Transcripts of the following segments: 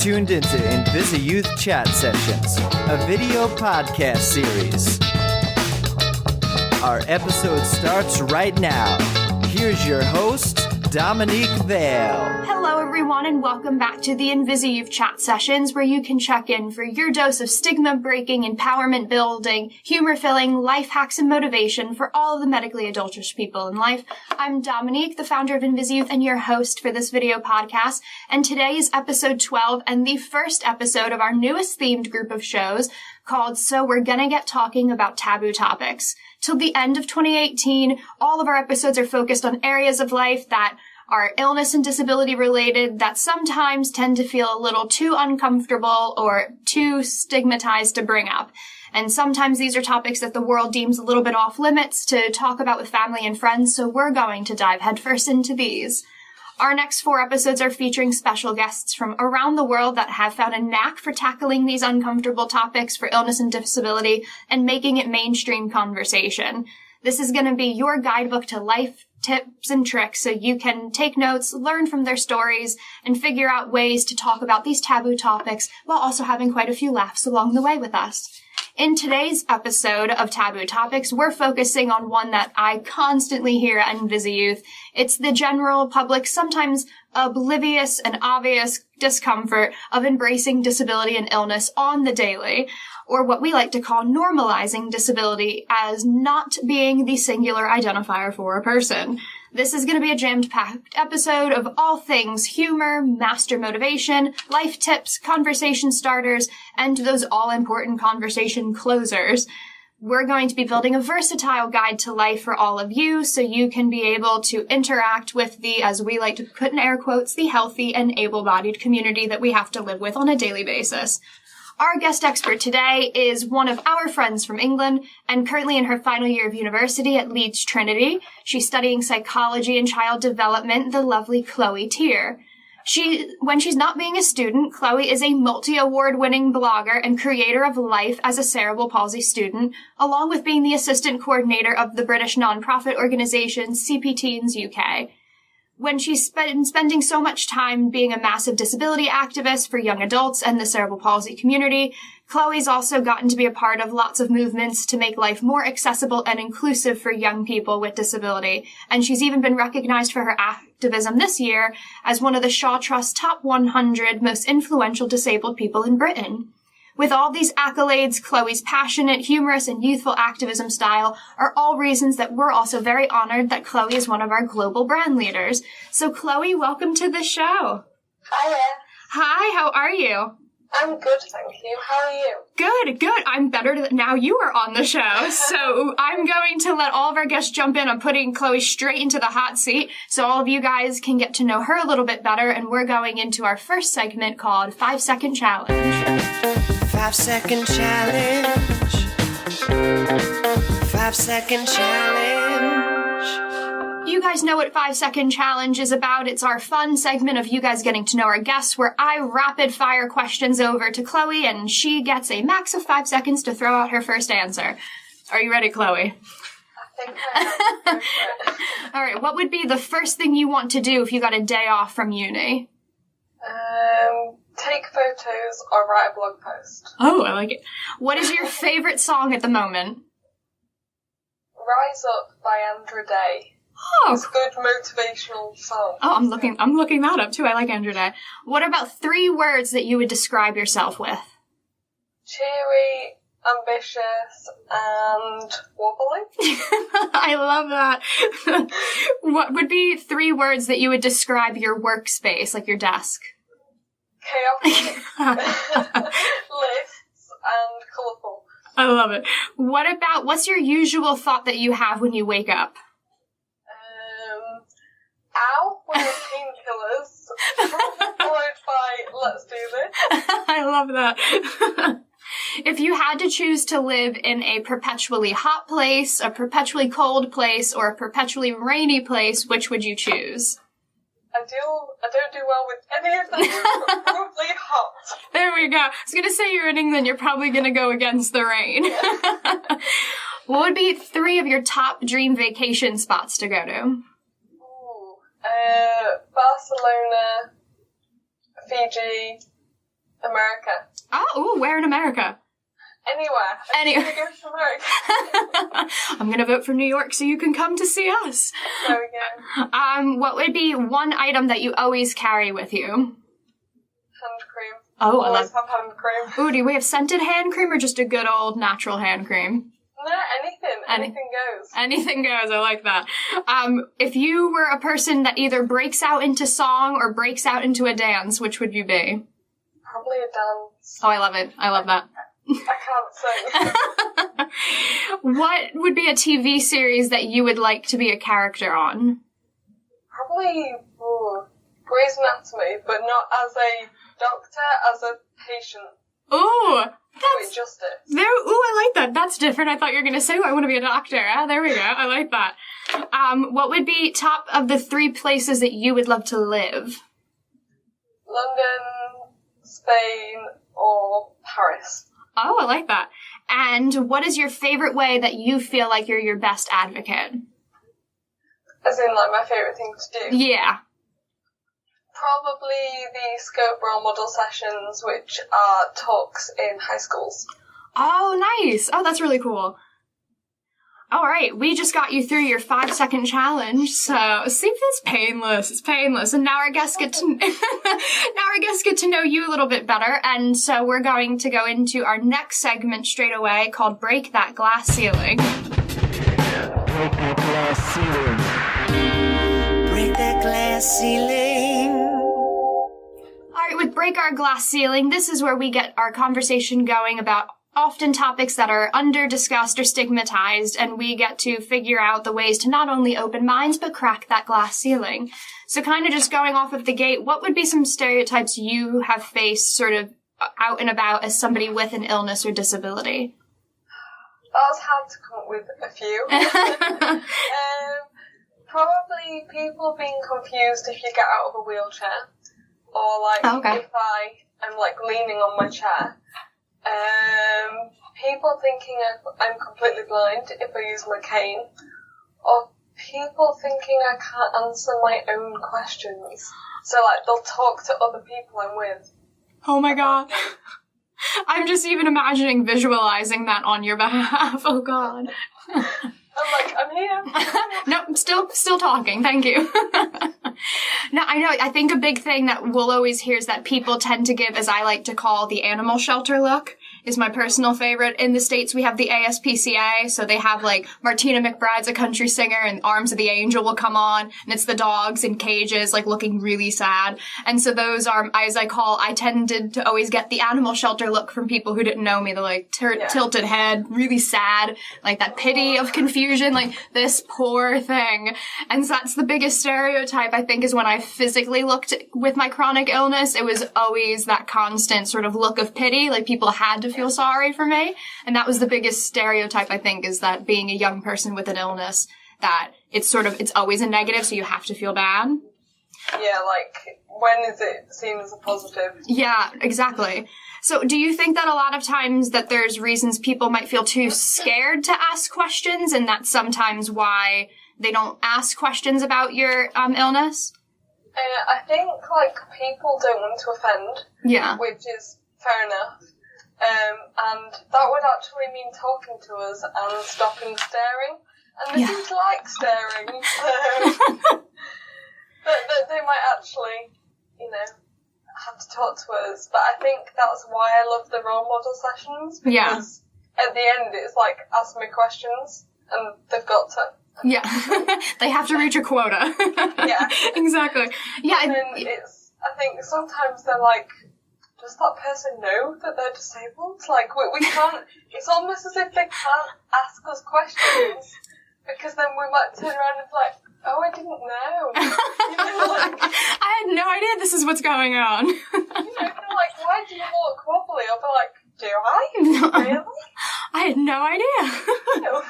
tuned into Invisi Youth Chat Sessions, a video podcast series. Our episode starts right now. Here's your host, Dominique Vale. Hello everyone and welcome back to the Invisi Youth Chat Sessions, where you can check in for your dose of stigma-breaking, empowerment-building, humor-filling, life hacks and motivation for all of the medically adultish people in life. I'm Dominique, the founder of Invisi Youth and your host for this video podcast, and today is episode 12 and the first episode of our newest themed group of shows called So We're Gonna Get Talking About Taboo Topics. Till the end of 2018, all of our episodes are focused on areas of life that are illness and disability related that sometimes tend to feel a little too uncomfortable or too stigmatized to bring up. And sometimes these are topics that the world deems a little bit off limits to talk about with family and friends, so we're going to dive headfirst into these. Our next 4 episodes are featuring special guests from around the world that have found a knack for tackling these uncomfortable topics for illness and disability and making it mainstream conversation. This is going to be your guidebook to life tips and tricks so you can take notes, learn from their stories, and figure out ways to talk about these taboo topics while also having quite a few laughs along the way with us. In today's episode of Taboo Topics, we're focusing on one that I constantly hear at Invisi Youth. It's the general public, sometimes oblivious and obvious discomfort of embracing disability and illness on the daily, or what we like to call normalizing disability as not being the singular identifier for a person. This is going to be a jammed-packed episode of all things humor, master motivation, life tips, conversation starters, and those all-important conversation closers. We're going to be building a versatile guide to life for all of you so you can be able to interact with the, as we like to put in air quotes, the healthy and able-bodied community that we have to live with on a daily basis. Our guest expert today is one of our friends from England and currently in her final year of university at Leeds Trinity. She's studying psychology and child development, the lovely Chloe Tier. When she's not being a student, Chloe is a multi-award-winning blogger and creator of life as a Cerebral Palsy student, along with being the assistant coordinator of the British non-profit organization CP Teens UK. When she's been spending so much time being a massive disability activist for young adults and the cerebral palsy community, Chloe's also gotten to be a part of lots of movements to make life more accessible and inclusive for young people with disability. And she's even been recognized for her activism this year as one of the Shaw Trust top 100 most influential disabled people in Britain. With all these accolades, Chloe's passionate, humorous, and youthful activism style are all reasons that we're also very honored that Chloe is one of our global brand leaders. So Chloe, welcome to the show. Hiya. Hi, how are you? I'm good, thank you. How are you? Good. I'm better now you are on the show. So I'm going to let all of our guests jump in. I'm putting Chloe straight into the hot seat so all of you guys can get to know her a little bit better. And we're going into our first segment called 5-Second Challenge. 5-second challenge. 5-second challenge. You guys know what 5-Second Challenge is about. It's our fun segment of you guys getting to know our guests where I rapid fire questions over to Chloe and she gets a max of 5 seconds to throw out her first answer. Are you ready, Chloe? I think I am. All right, what would be the first thing you want to do if you got a day off from uni? Take photos or write a blog post. Oh, I like it. What is your favorite song at the moment? Rise Up by Andrew Day. Oh, It's a good motivational song. Oh, I'm looking that up too. I like Andrew Day. What about 3 words that you would describe yourself with? Cheery, ambitious, and wobbly. I love that. What would be 3 words that you would describe your workspace, like your desk? Chaotic, lists, and colourful. I love it. What's your usual thought that you have when you wake up? Ow, one of painkillers, followed by let's do this. I love that. If you had to choose to live in a perpetually hot place, a perpetually cold place, or a perpetually rainy place, which would you choose? I don't do well with any of them, but probably hot. There we go. I was going to say you're in England, you're probably going to go against the rain. What would be 3 of your top dream vacation spots to go to? Barcelona, Fiji, America. Oh, ooh, where in America? Anywhere. Anywhere. Go to America. I'm gonna vote for New York so you can come to see us. There we go. What would be one item that you always carry with you? Hand cream. Oh, I Always love. have hand cream. Ooh, do we have scented hand cream or just a good old natural hand cream? No, anything. Anything goes. Anything goes. I like that. If you were a person that either breaks out into song or breaks out into a dance, which would you be? Probably a dance. Oh, I love it. I love that. I can't sing. What would be a TV series that you would like to be a character on? Probably Grey's Anatomy, but not as a doctor, as a patient. Ooh, With justice. Ooh, I like that. That's different. I thought you were going to say, I want to be a doctor. Ah, there we go. I like that. What would be top of the 3 places that you would love to live? London, Spain, or Paris. Oh, I like that. And what is your favorite way that you feel like you're your best advocate? As in, like, my favourite thing to do? Yeah. Probably the Scope Role Model sessions, which are talks in high schools. Oh, nice. Oh, that's really cool. All right, we just got you through your 5-second challenge, so see if it's painless. It's painless, and now our guests get to know you a little bit better. And so we're going to go into our next segment straight away, called "Break That Glass Ceiling." Break that glass ceiling. Break that glass ceiling. All right, with "Break Our Glass Ceiling," this is where we get our conversation going about often topics that are under-discussed or stigmatized, and we get to figure out the ways to not only open minds, but crack that glass ceiling. So kind of just going off of the gate, what would be some stereotypes you have faced sort of out and about as somebody with an illness or disability? That was hard to come up with a few. Probably people being confused if you get out of a wheelchair, or like if I am like leaning on my chair. People thinking I'm completely blind if I use my cane, or people thinking I can't answer my own questions. So like they'll talk to other people I'm with. Oh my god. I'm just even visualizing that on your behalf. Oh god. I'm like, I'm here. No, I'm still talking. Thank you. No, I know. I think a big thing that we'll always hear is that people tend to give, as I like to call, the animal shelter look. Is my personal favorite. In the States, we have the ASPCA, so they have, like, Martina McBride's a country singer, and Arms of the Angel will come on, and it's the dogs in cages, like, looking really sad. And so those are, as I tended to always get the animal shelter look from people who didn't know me, the, like, tilted head, really sad, like, that pity of confusion, like, this poor thing. And so that's the biggest stereotype, I think, is when I physically looked with my chronic illness, it was always that constant sort of look of pity, like, people had to feel sorry for me. And that was the biggest stereotype, I think, is that being a young person with an illness, that it's always a negative, so you have to feel bad. Yeah, like, when is it seen as a positive? Yeah, exactly. So do you think that a lot of times that there's reasons people might feel too scared to ask questions, and that's sometimes why they don't ask questions about your illness? I think, like, people don't want to offend. Yeah. Which is fair enough. And that would actually mean talking to us and stopping staring. And they seem to like staring. But they might actually, have to talk to us. But I think that's why I love the role model sessions. Because at the end, it's like, ask me questions. And they've got to. Yeah. They have to reach a quota. Yeah. Exactly. Yeah. And then I think sometimes they're like, does that person know that they're disabled? Like, we can't, it's almost as if they can't ask us questions, because then we might turn around and be like, oh, I didn't know. Like, I had no idea this is what's going on. Like, why do you walk wobbly? I'll be like, do I? Really? I had no idea. No.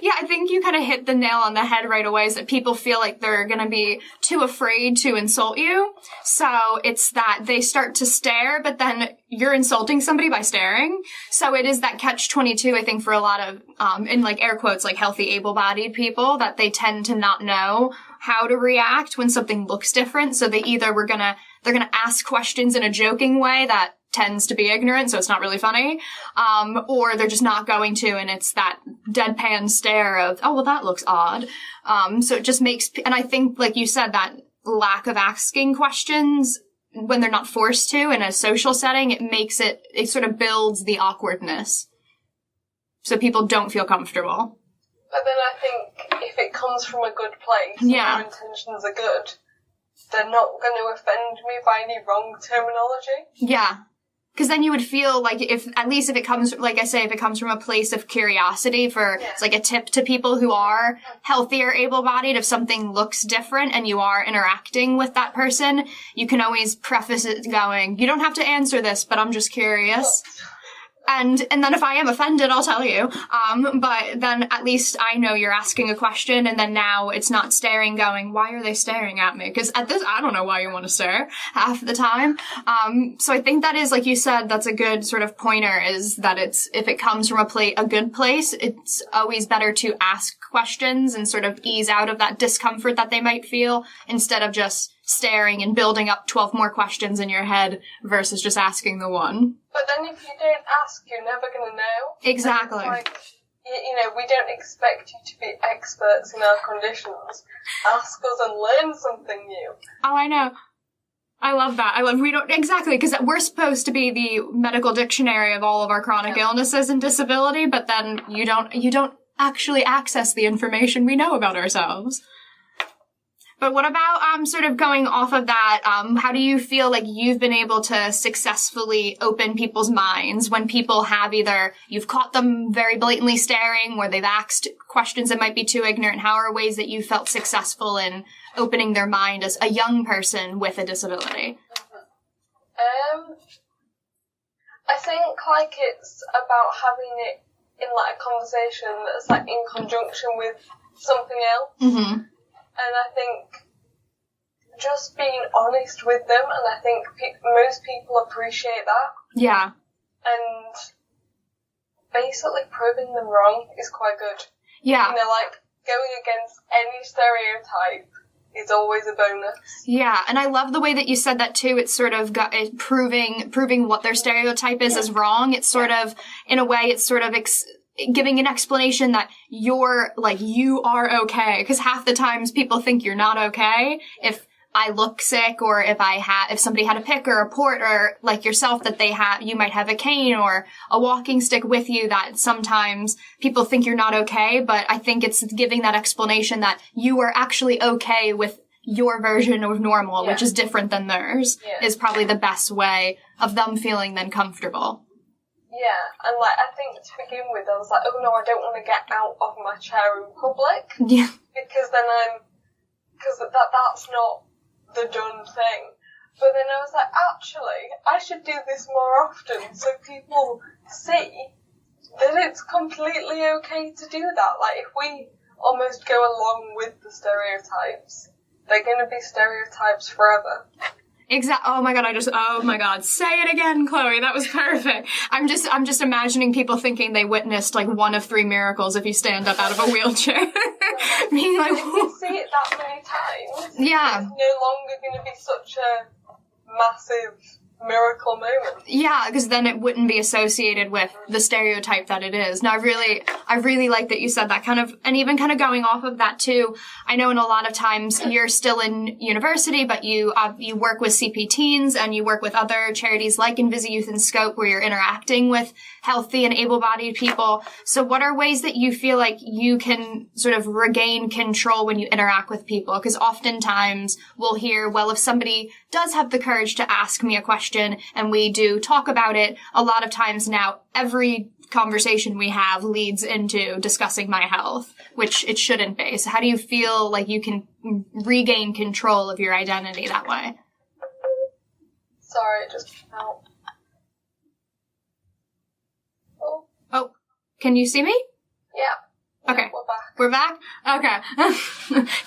Yeah, I think you kind of hit the nail on the head right away, is that people feel like they're going to be too afraid to insult you. So it's that they start to stare, but then you're insulting somebody by staring. So it is that catch-22, I think, for a lot of, in like air quotes, like healthy, able-bodied people, that they tend to not know how to react when something looks different. So they're gonna ask questions in a joking way that tends to be ignorant, so it's not really funny. Or they're just not going to, and it's that deadpan stare of, oh, well, that looks odd. So it just makes, and I think, like you said, that lack of asking questions when they're not forced to in a social setting, it sort of builds the awkwardness. So people don't feel comfortable. But then I think if it comes from a good place, and their intentions are good, they're not going to offend me by any wrong terminology. Yeah. Because then you would feel like if it comes, like I say, if it comes from a place of curiosity it's like a tip to people who are healthy or able-bodied, if something looks different and you are interacting with that person, you can always preface it going, you don't have to answer this, but I'm just curious. And then if I am offended, I'll tell you. But then at least I know you're asking a question, and then now it's not staring going, why are they staring at me? Because at this, I don't know why you want to stare half the time. So I think that is, like you said, that's a good sort of pointer, is that if it comes from a good place, it's always better to ask questions and sort of ease out of that discomfort that they might feel, instead of just staring and building up 12 more questions in your head versus just asking the one. But then if you don't ask, you're never going to know. Exactly. Like, we don't expect you to be experts in our conditions. Ask us and learn something new. Oh, I know. I love that. Exactly, because we're supposed to be the medical dictionary of all of our chronic illnesses and disability, but then you don't actually access the information we know about ourselves. But what about sort of going off of that, how do you feel like you've been able to successfully open people's minds when people have either you've caught them very blatantly staring, or they've asked questions that might be too ignorant? How are ways that you felt successful in opening their mind as a young person with a disability? I think like it's about having it in like a conversation that's like in conjunction with something else. Mm-hmm. And I think just being honest with them, and I think most people appreciate that. Yeah. And basically proving them wrong is quite good. Yeah. Like going against any stereotype is always a bonus. Yeah, and I love the way that you said that too. It's sort of proving what their stereotype is wrong. It's sort of, in a way, it's sort of giving an explanation that you are okay. Because half the times people think you're not okay if I look sick, or if somebody had a pick or a port, or like yourself, that you might have a cane or a walking stick with you, that sometimes people think you're not okay. But I think it's giving that explanation that you are actually okay with your version of normal, which is different than theirs, is probably the best way of them feeling then comfortable. Yeah, and I think to begin with, I was like, oh no, I don't want to get out of my chair in public. Yeah. Because that's not the done thing. But then I was like, actually, I should do this more often so people see that it's completely okay to do that. Like, if we almost go along with the stereotypes, they're going to be stereotypes forever. Oh my god, say it again, Chloe. That was perfect. I'm just imagining people thinking they witnessed like one of 3 miracles if you stand up out of a wheelchair. Being like, if you see it that many times, it's yeah, no longer going to be such a massive miracle moment. Yeah, because then it wouldn't be associated with the stereotype that it is. Now, I really like that you said that kind of, and even kind of going off of that too. I know in a lot of times you're still in university, but you work with CP Teens and you work with other charities like Invisi Youth and Scope, where you're interacting with healthy and able-bodied people. So what are ways that you feel like you can sort of regain control when you interact with people? Because oftentimes we'll hear, well, if somebody does have the courage to ask me a question and we do talk about it, a lot of times now every conversation we have leads into discussing my health, which it shouldn't be. So how do you feel like you can regain control of your identity that way? Sorry, it just felt. Oh, can you see me? Yeah. Okay. Yeah, We're back? Okay.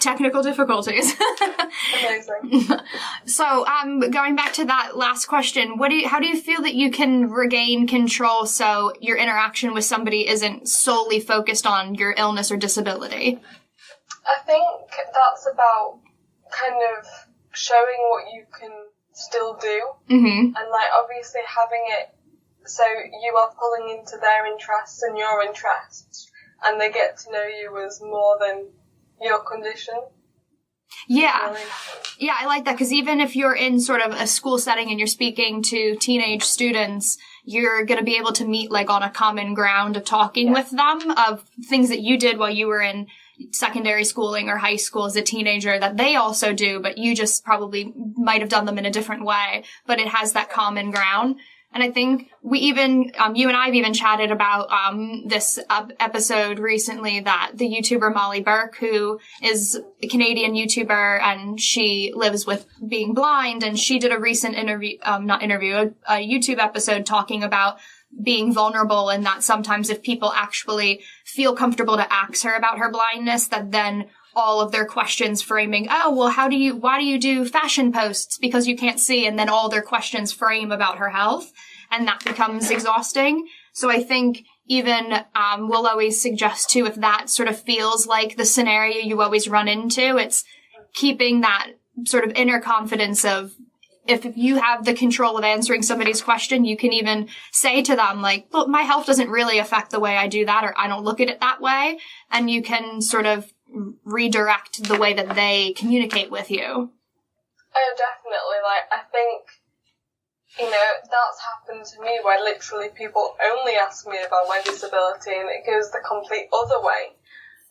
Technical difficulties. Amazing. So, going back to that last question, how do you feel that you can regain control so your interaction with somebody isn't solely focused on your illness or disability? I think that's about kind of showing what you can still do. Mm-hmm. And, like, obviously having it so you are pulling into their interests and your interests, and they get to know you as more than your condition. Yeah. Yeah, I like that, because even if you're in sort of a school setting and you're speaking to teenage students, you're going to be able to meet, like, on a common ground of talking with them of things that you did while you were in secondary schooling or high school as a teenager that they also do, but you just probably might have done them in a different way, but it has that common ground. And I think we even, you and I have even chatted about this episode recently that the YouTuber Molly Burke, who is a Canadian YouTuber, and she lives with being blind, and she did a recent a YouTube episode talking about being vulnerable, and that sometimes if people actually feel comfortable to ask her about her blindness, that then all of their questions framing, oh, well, why do you do fashion posts because you can't see? And then all their questions frame about her health, and that becomes exhausting. So I think even, we'll always suggest too, if that sort of feels like the scenario you always run into, it's keeping that sort of inner confidence of, if you have the control of answering somebody's question, you can even say to them, like, look, my health doesn't really affect the way I do that, or I don't look at it that way. And you can sort of redirect the way that they communicate with you. Oh, definitely. Like, I think, you know, that's happened to me where literally people only ask me about my disability and it goes the complete other way.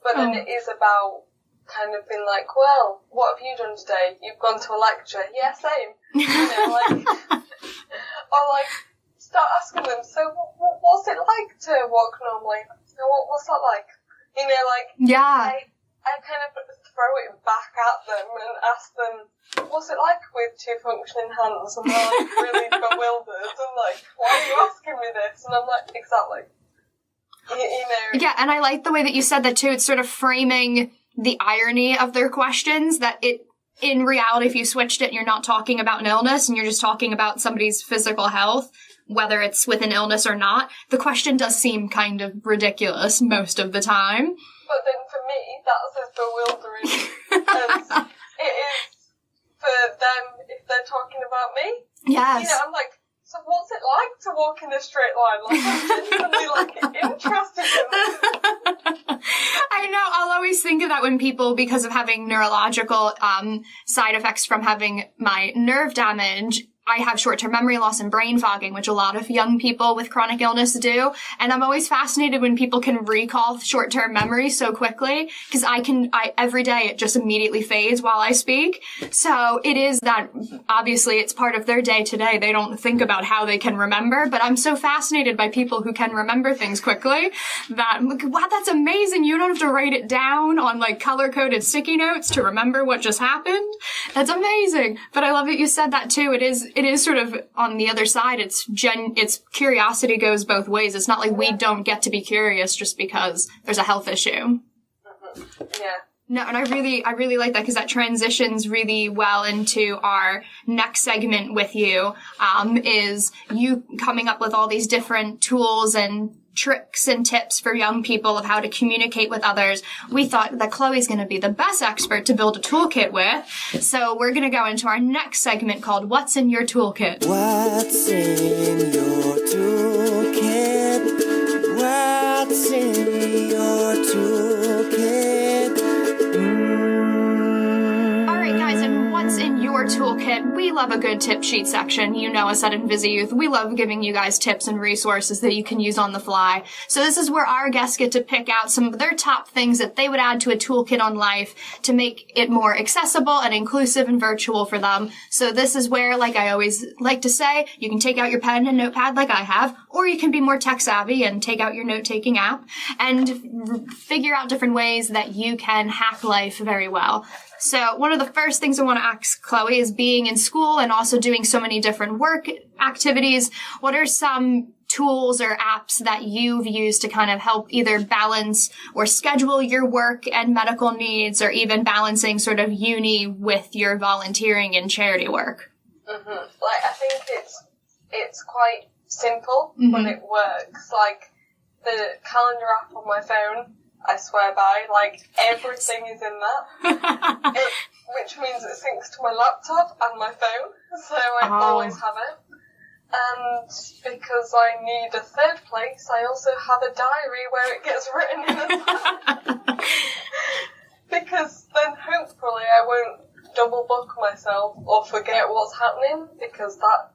But then it is about kind of being like, well, what have you done today? You've gone to a lecture. Yeah, same. You know, like, or like, start asking them, so what's it like to walk normally? So what's that like? You know, like, yeah. I kind of throw it back at them and ask them, what's it like with two functioning hands? And they're like really bewildered and like, why are you asking me this? And I'm like, exactly. You know. Yeah, and I like the way that you said that too. It's sort of framing the irony of their questions, that it, in reality, if you switched it and you're not talking about an illness and you're just talking about somebody's physical health, whether it's with an illness or not, the question does seem kind of ridiculous most of the time. But then for me, that's as bewildering as it is for them if they're talking about me. Yes. You know, I'm like, so what's it like to walk in a straight line? Like, I'm genuinely, like, interested in this. I know, I'll always think of that when people, because of having neurological side effects from having my nerve damage, I have short-term memory loss and brain fogging, which a lot of young people with chronic illness do. And I'm always fascinated when people can recall short-term memory so quickly, because every day it just immediately fades while I speak. So it is that, obviously, it's part of their day-to-day. They don't think about how they can remember, but I'm so fascinated by people who can remember things quickly that, wow, that's amazing. You don't have to write it down on, like, color-coded sticky notes to remember what just happened. That's amazing. But I love that you said that, too. It is sort of on the other side. It's curiosity goes both ways. It's not like we don't get to be curious just because there's a health issue. Mm-hmm. Yeah. No, and I really like that, because that transitions really well into our next segment with you, is you coming up with all these different tools and tricks and tips for young people of how to communicate with others. We thought that Chloe's going to be the best expert to build a toolkit with. So we're going to go into our next segment called What's in Your Toolkit? What's in your toolkit? What's in your toolkit? All right, guys, and what's in your toolkit? We love a good tip sheet section. You know us at InvisiYouth. We love giving you guys tips and resources that you can use on the fly. So this is where our guests get to pick out some of their top things that they would add to a toolkit on life to make it more accessible and inclusive and virtual for them. So this is where, like I always like to say, you can take out your pen and notepad like I have, or you can be more tech savvy and take out your note-taking app and figure out different ways that you can hack life very well. So one of the first things I want to ask Chloe is, being in school and also doing so many different work activities, what are some tools or apps that you've used to kind of help either balance or schedule your work and medical needs, or even balancing sort of uni with your volunteering and charity work? Mm-hmm. Like, I think it's quite simple, but it works. Like, the calendar app on my phone, I swear by, like, everything is in that, which means it syncs to my laptop and my phone, so I always have it. And because I need a third place, I also have a diary where it gets written in as well. Because then hopefully I won't double book myself or forget what's happening, because that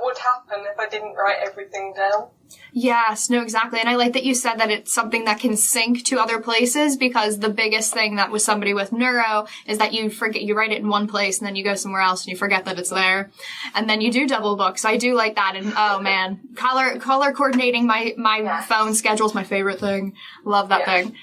would happen if I didn't write everything down. Yes, no, exactly. And I like that you said that it's something that can sync to other places, because the biggest thing that with somebody with neuro is that you forget, you write it in one place and then you go somewhere else and you forget that it's there. And then you do double book. So I do like that. And oh man, color coordinating my phone schedule is my favorite thing. Love that thing.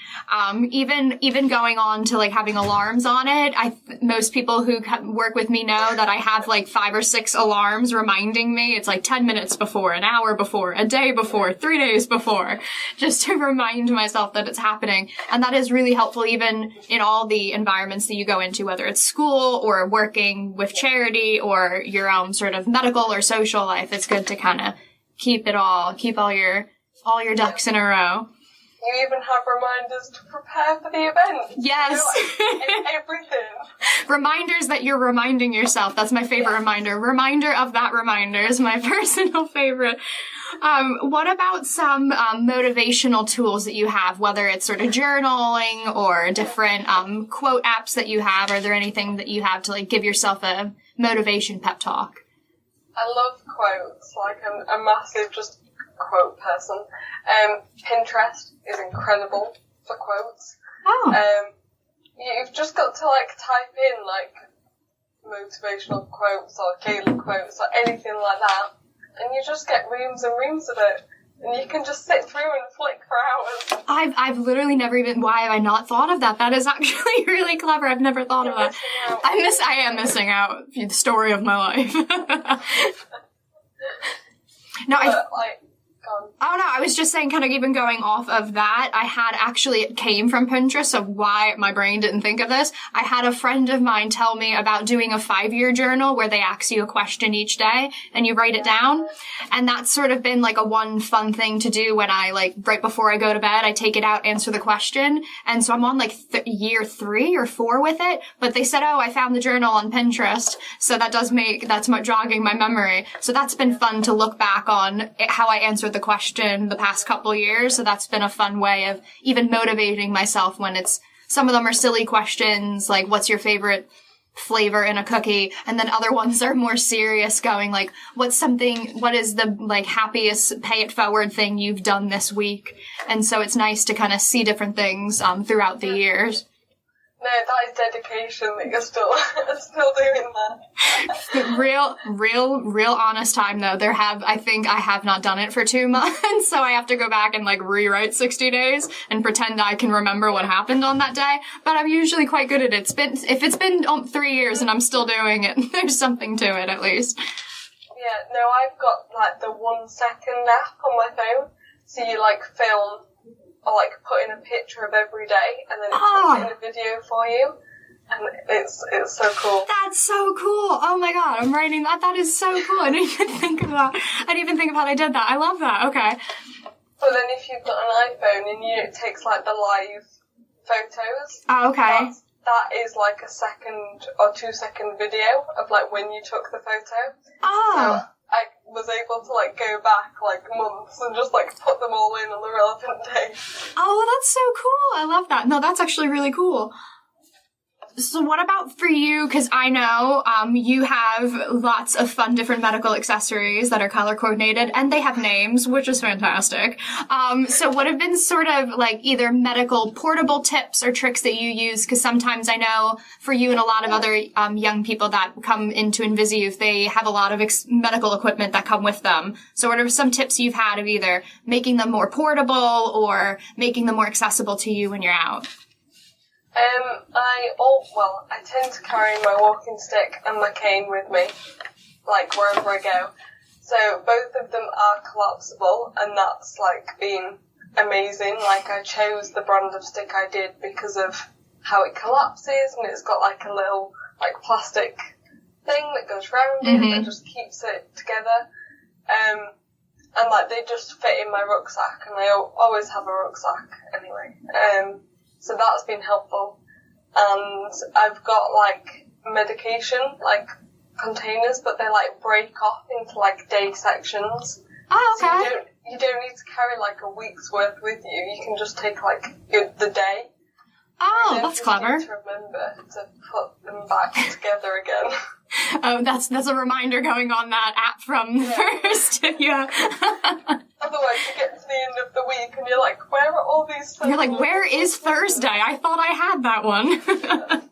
Even going on to like having alarms on it. Most people who work with me know that I have like 5 or 6 alarms reminding me. It's like 10 minutes before, an hour before, a day before, 3 days before, just to remind myself that it's happening. And that is really helpful even in all the environments that you go into, whether it's school or working with charity or your own sort of medical or social life. It's good to kind of keep all your ducks in a row. You even have reminders to prepare for the event. Yes. Everything. Reminders that you're reminding yourself. That's my favorite reminder. Reminder of that reminder is my personal favorite. What about some motivational tools that you have, whether it's sort of journaling or different quote apps that you have? Are there anything that you have to like give yourself a motivation pep talk? I love quotes. Like I'm a massive just quote person. Pinterest is incredible for quotes. Oh. You've just got to like type in like motivational quotes or daily quotes or anything like that, and you just get reams and reams of it, and you can just sit through and flick for hours. I've literally never even, why have I not thought of that? That is actually really clever. I've never thought of that. I am missing out. The story of my life. No, oh no, I was just saying, kind of even going off of that, it came from Pinterest, so why my brain didn't think of this. I had a friend of mine tell me about doing a 5-year journal where they ask you a question each day and you write it down. And that's sort of been like a one fun thing to do when I right before I go to bed, I take it out, answer the question. And so I'm on like year 3 or 4 with it. But they said, oh, I found the journal on Pinterest. So that's jogging my memory. So that's been fun to look back on how I answered the question the past couple years. So that's been a fun way of even motivating myself when some of them are silly questions, like what's your favorite flavor in a cookie? And then other ones are more serious, going like, what is the like happiest pay it forward thing you've done this week? And so it's nice to kind of see different things throughout the years. No, that is dedication that you're still doing that. Real honest time though. I think I have not done it for 2 months, so I have to go back and like rewrite 60 days and pretend I can remember what happened on that day. But I'm usually quite good at it. If it's been 3 years and I'm still doing it, there's something to it at least. Yeah, no, I've got like the 1 second app on my phone, so you like film or like put in a picture of every day, and then it puts it in a video for you, and it's so cool. That's so cool. Oh my god, I'm writing that. That is so cool. I didn't even think of that. I didn't even think of how I did that. I love that. Okay. But then if you've got an iPhone and it takes like the live photos. Oh, okay. That is like a 1 or 2 second video of like when you took the photo. Oh. So I was able to like go back like months and just like put them all in on the relevant day. Oh, that's so cool. I love that. No, that's actually really cool. So what about for you? Because I know you have lots of fun different medical accessories that are color coordinated, and they have names, which is fantastic. So what have been sort of like either medical portable tips or tricks that you use? Because sometimes I know for you and a lot of other young people that come into InvisiYouth, they have a lot of medical equipment that come with them. So what are some tips you've had of either making them more portable or making them more accessible to you when you're out? I tend to carry my walking stick and my cane with me, like wherever I go. So both of them are collapsible, and that's like been amazing. Like I chose the brand of stick I did because of how it collapses, and it's got like a little like plastic thing that goes round it that just keeps it together. And like they just fit in my rucksack, and I always have a rucksack anyway. So that's been helpful. And I've got like medication, like containers, but they like break off into like day sections. Oh, okay. So you don't need to carry like a week's worth with you. You can just take like the day. Oh, that's clever. Need to remember to put them back together again. Oh, that's a reminder going on that app from first. Yeah. Otherwise, you get to the end of the week and you're like, where are all these things? You're like, where is Thursday? I thought I had that one.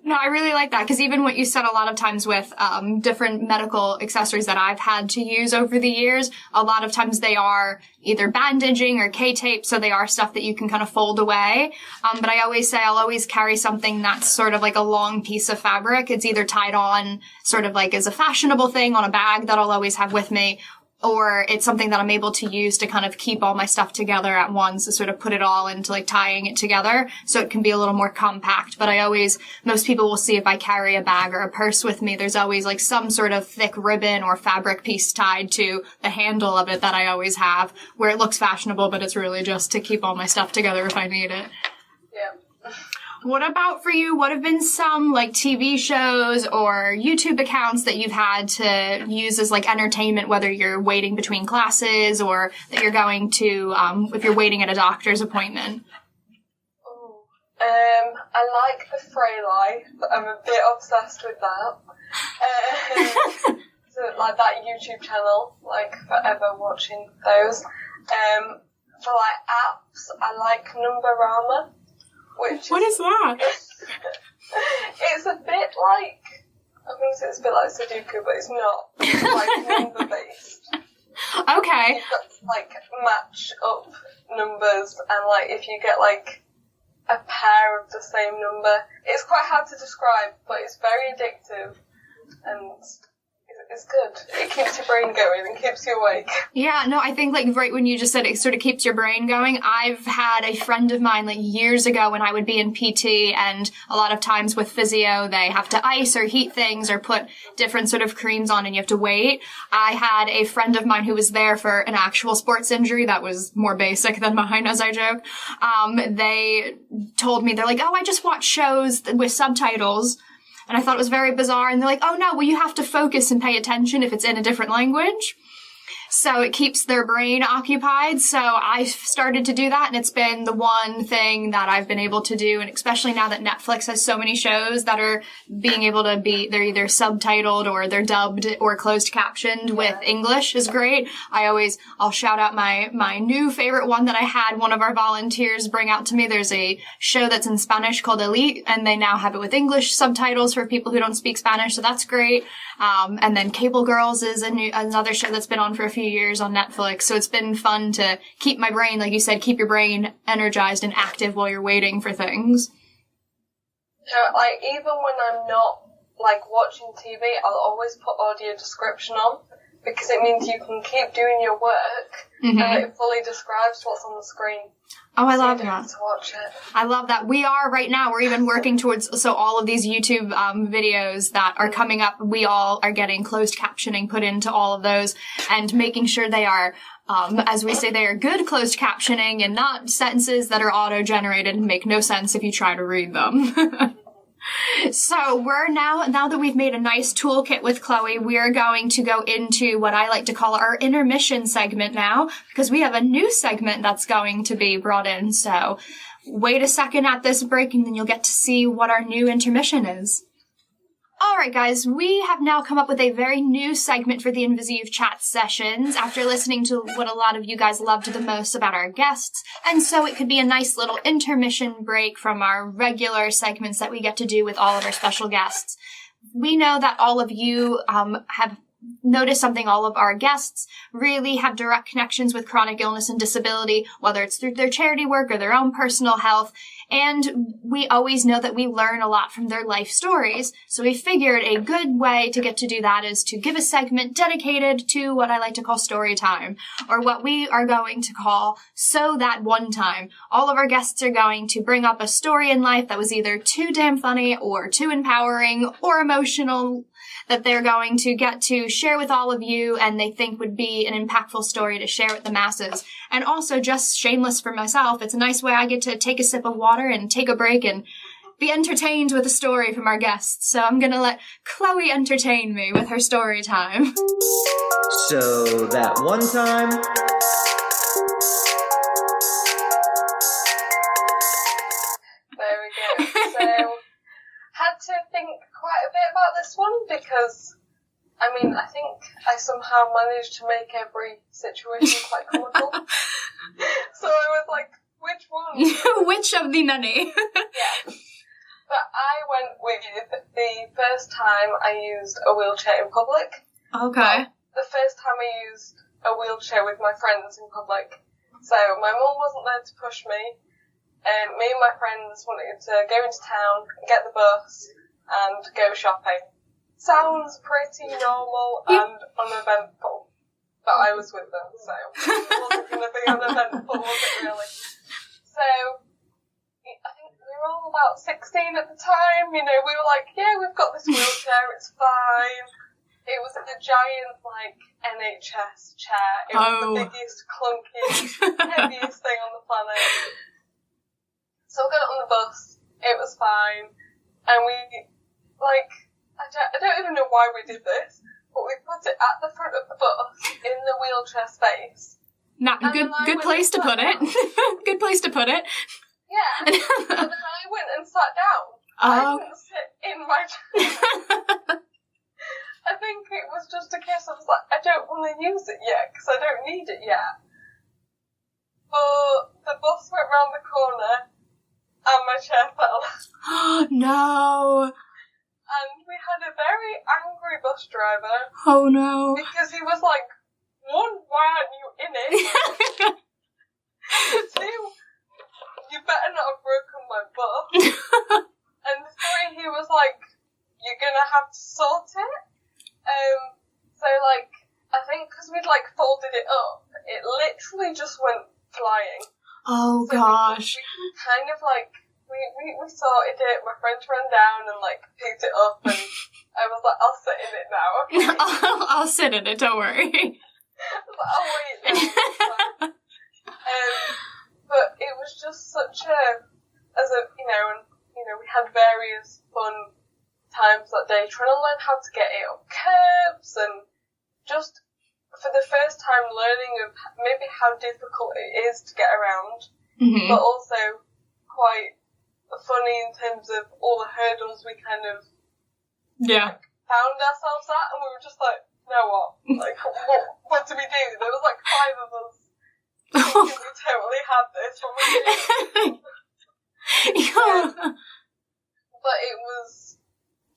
No, I really like that, because even what you said a lot of times with different medical accessories that I've had to use over the years, a lot of times they are either bandaging or K-tape, so they are stuff that you can kind of fold away. But I always say I'll always carry something that's sort of like a long piece of fabric. It's either tied on sort of like as a fashionable thing on a bag that I'll always have with me, or it's something that I'm able to use to kind of keep all my stuff together at once, to sort of put it all into like tying it together so it can be a little more compact. But most people will see if I carry a bag or a purse with me, there's always like some sort of thick ribbon or fabric piece tied to the handle of it that I always have, where it looks fashionable, but it's really just to keep all my stuff together if I need it. Yeah. What about for you? What have been some like TV shows or YouTube accounts that you've had to use as like entertainment, whether you're waiting between classes or that you're going to, if you're waiting at a doctor's appointment? I like the Frey Life. I'm a bit obsessed with that. So like that YouTube channel, like forever watching those. For like apps, I like Numberama. What is that? It's a bit like, I think it's a bit like Sudoku, but it's not. It's like number based. Okay. You've got to like match up numbers, and like if you get like a pair of the same number, it's quite hard to describe, but it's very addictive and it's good. It keeps your brain going and keeps you awake. Yeah, no, I think like right when you just said it sort of keeps your brain going, I've had a friend of mine like years ago when I would be in PT, and a lot of times with physio they have to ice or heat things or put different sort of creams on and you have to wait. I had a friend of mine who was there for an actual sports injury that was more basic than mine, as I joke. They told me, they're like, oh, I just watch shows with subtitles. And I thought it was very bizarre. And they're like, oh no, well you have to focus and pay attention if it's in a different language. So it keeps their brain occupied. So I started to do that, and it's been the one thing that I've been able to do. And especially now that Netflix has so many shows that are being able to they're either subtitled or they're dubbed or closed captioned with English is great. I'll shout out my new favorite one that I had one of our volunteers bring out to me. There's a show that's in Spanish called Elite, and they now have it with English subtitles for people who don't speak Spanish. So that's great. And then Cable Girls is another show that's been on for a few years on Netflix. So it's been fun to keep my brain, like you said, keep your brain energized and active while you're waiting for things. So, like, even when I'm not, like, watching TV, I'll always put audio description on, because it means you can keep doing your work, and it fully describes what's on the screen. Oh, I so love you don't that. have to watch it. I love that. Right now, we're even working towards, so all of these YouTube videos that are coming up, we all are getting closed captioning put into all of those and making sure they are, as we say, they are good closed captioning and not sentences that are auto-generated and make no sense if you try to read them. So we're now that we've made a nice toolkit with Chloe, we're going to go into what I like to call our intermission segment now, because we have a new segment that's going to be brought in. So wait a second at this break and then you'll get to see what our new intermission is. Alright guys, we have now come up with a very new segment for the Invisive Chat sessions after listening to what a lot of you guys loved the most about our guests, and so it could be a nice little intermission break from our regular segments that we get to do with all of our special guests. We know that all of you have noticed something. All of our guests really have direct connections with chronic illness and disability, whether it's through their charity work or their own personal health. And we always know that we learn a lot from their life stories. So we figured a good way to get to do that is to give a segment dedicated to what I like to call story time, or what we are going to call So That One Time. All of our guests are going to bring up a story in life that was either too damn funny or too empowering or emotional that they're going to get to share with all of you and they think would be an impactful story to share with the masses. And also, just shameless for myself, it's a nice way I get to take a sip of water and take a break and be entertained with a story from our guests, so I'm gonna let Chloe entertain me with her story time. So, that one time... There we go. So, had to think quite a bit about this one because, I mean, I think I somehow managed to make every situation quite comical. So I was like, which one? Which of the many? Yeah. But I went with the first time I used a wheelchair in public. Okay. Well, the first time I used a wheelchair with my friends in public. So my mum wasn't there to push me. Me and my friends wanted to go into town, get the bus, and go shopping. Sounds pretty normal and uneventful. But I was with them, so it wasn't going to be uneventful, was it really? So, I think we were all about 16 at the time, you know, we were like, yeah, we've got this wheelchair, it's fine. It was a giant, like, NHS chair. It was the biggest, clunkiest, heaviest thing on the planet. So we got on the bus, it was fine, and we, like, I don't even know why we did this, but we put it at the front of the bus in the wheelchair space. Good place to put it. Good place to put it. Yeah, and then I went and sat down. I didn't sit in my chair. I think it was just a case of like, I don't want to use it yet, because I don't need it yet. But the bus went round the corner, and my chair fell. No! And we had a very angry bus driver. Oh no. Because he was like, one, why aren't you in it? Two, you better not have broken my bus. And three, he was like, you're gonna have to sort it. So like, I think because we'd like folded it up, it literally just went flying. Oh so gosh. We kind of like, we sorted it, my friends ran down and like picked it up and I was like, I'll sit in it now, okay? I'll sit in it, don't worry. I was like, I'll wait now. But it was just such a, we had various fun times that day trying to learn how to get it up curbs and just for the first time learning of maybe how difficult it is to get around, but also quite funny in terms of all the hurdles we kind of found ourselves at, and we were just like, now what? Like, what do we do? There was like 5 of us thinking we totally had this when we did. But it was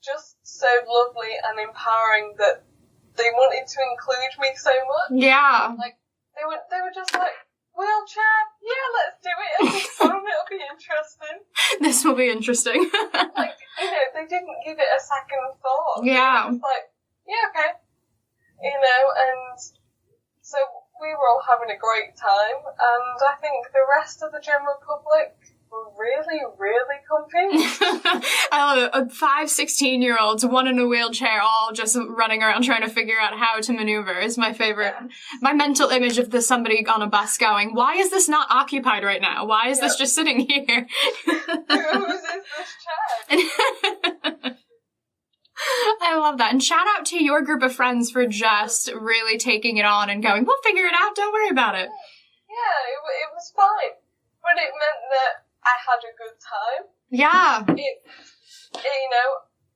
just so lovely and empowering that they wanted to include me so much. Yeah. Like, they were just like, wheelchair? Yeah, let's do it. It'll be fun. It'll be interesting. This will be interesting. Like, they didn't give it a second thought. Yeah. They were just like, yeah, okay. And so we were all having a great time, and I think the rest of the general public were really, really confused. I love it. 5 16-year-olds, one in a wheelchair, all just running around trying to figure out how to maneuver is my favorite. Yeah. My mental image of somebody on a bus going, why is this not occupied right now? Why is this just sitting here? Whose is this chair? I love that. And shout out to your group of friends for just really taking it on and going, we'll figure it out, don't worry about it. Yeah, it was fine. But it meant that I had a good time. Yeah.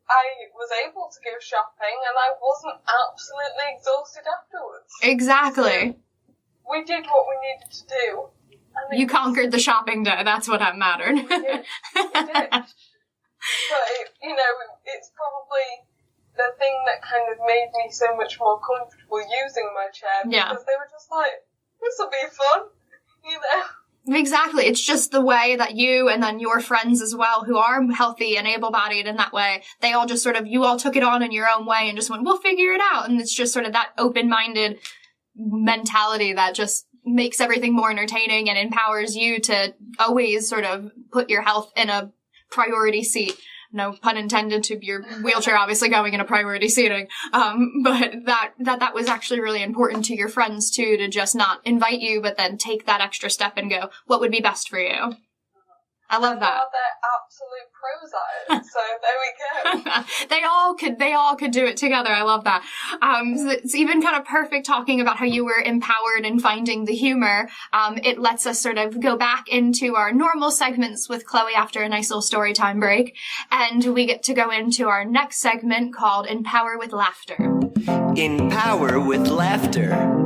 I was able to go shopping and I wasn't absolutely exhausted afterwards. Exactly. So we did what we needed to do. And you conquered the shopping day. That's what mattered. We did. But, it's probably the thing that kind of made me so much more comfortable using my chair. Because they were just like, this will be fun, Exactly. It's just the way that you and then your friends as well, who are healthy and able-bodied in that way, they all just you all took it on in your own way and just went, we'll figure it out. And it's just sort of that open-minded mentality that just makes everything more entertaining and empowers you to always sort of put your health in a priority seat. No pun intended to your wheelchair obviously going in a priority seating. But that was actually really important to your friends too, to just not invite you, but then take that extra step and go, what would be best for you? I love that. They're absolute pros at it, so there we go. They all could do it together. I love that. So it's even kind of perfect talking about how you were empowered in finding the humor. It lets us sort of go back into our normal segments with Chloe after a nice little story time break. And we get to go into our next segment called Empower with Laughter. Empower with Laughter.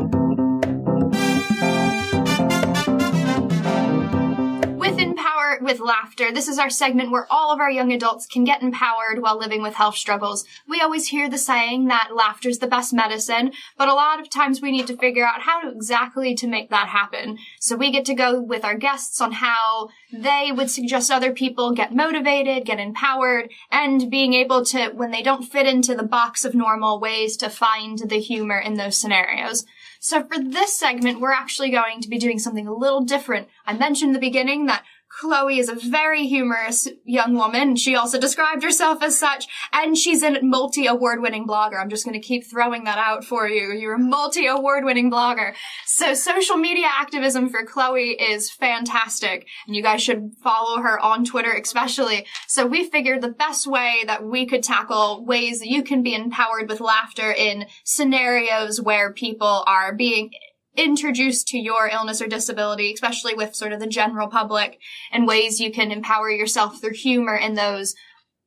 Empower with Laughter. This is our segment where all of our young adults can get empowered while living with health struggles. We always hear the saying that laughter's the best medicine, but a lot of times we need to figure out how exactly to make that happen. So we get to go with our guests on how they would suggest other people get motivated, get empowered, and being able to, when they don't fit into the box of normal, ways to find the humor in those scenarios. So for this segment, we're actually going to be doing something a little different. I mentioned in the beginning that Chloe is a very humorous young woman. She also described herself as such, and she's a multi-award-winning blogger. I'm just going to keep throwing that out for you. You're a multi-award-winning blogger. So social media activism for Chloe is fantastic, and you guys should follow her on Twitter especially. So we figured the best way that we could tackle ways that you can be empowered with laughter in scenarios where people are being introduced to your illness or disability, especially with sort of the general public, and ways you can empower yourself through humor in those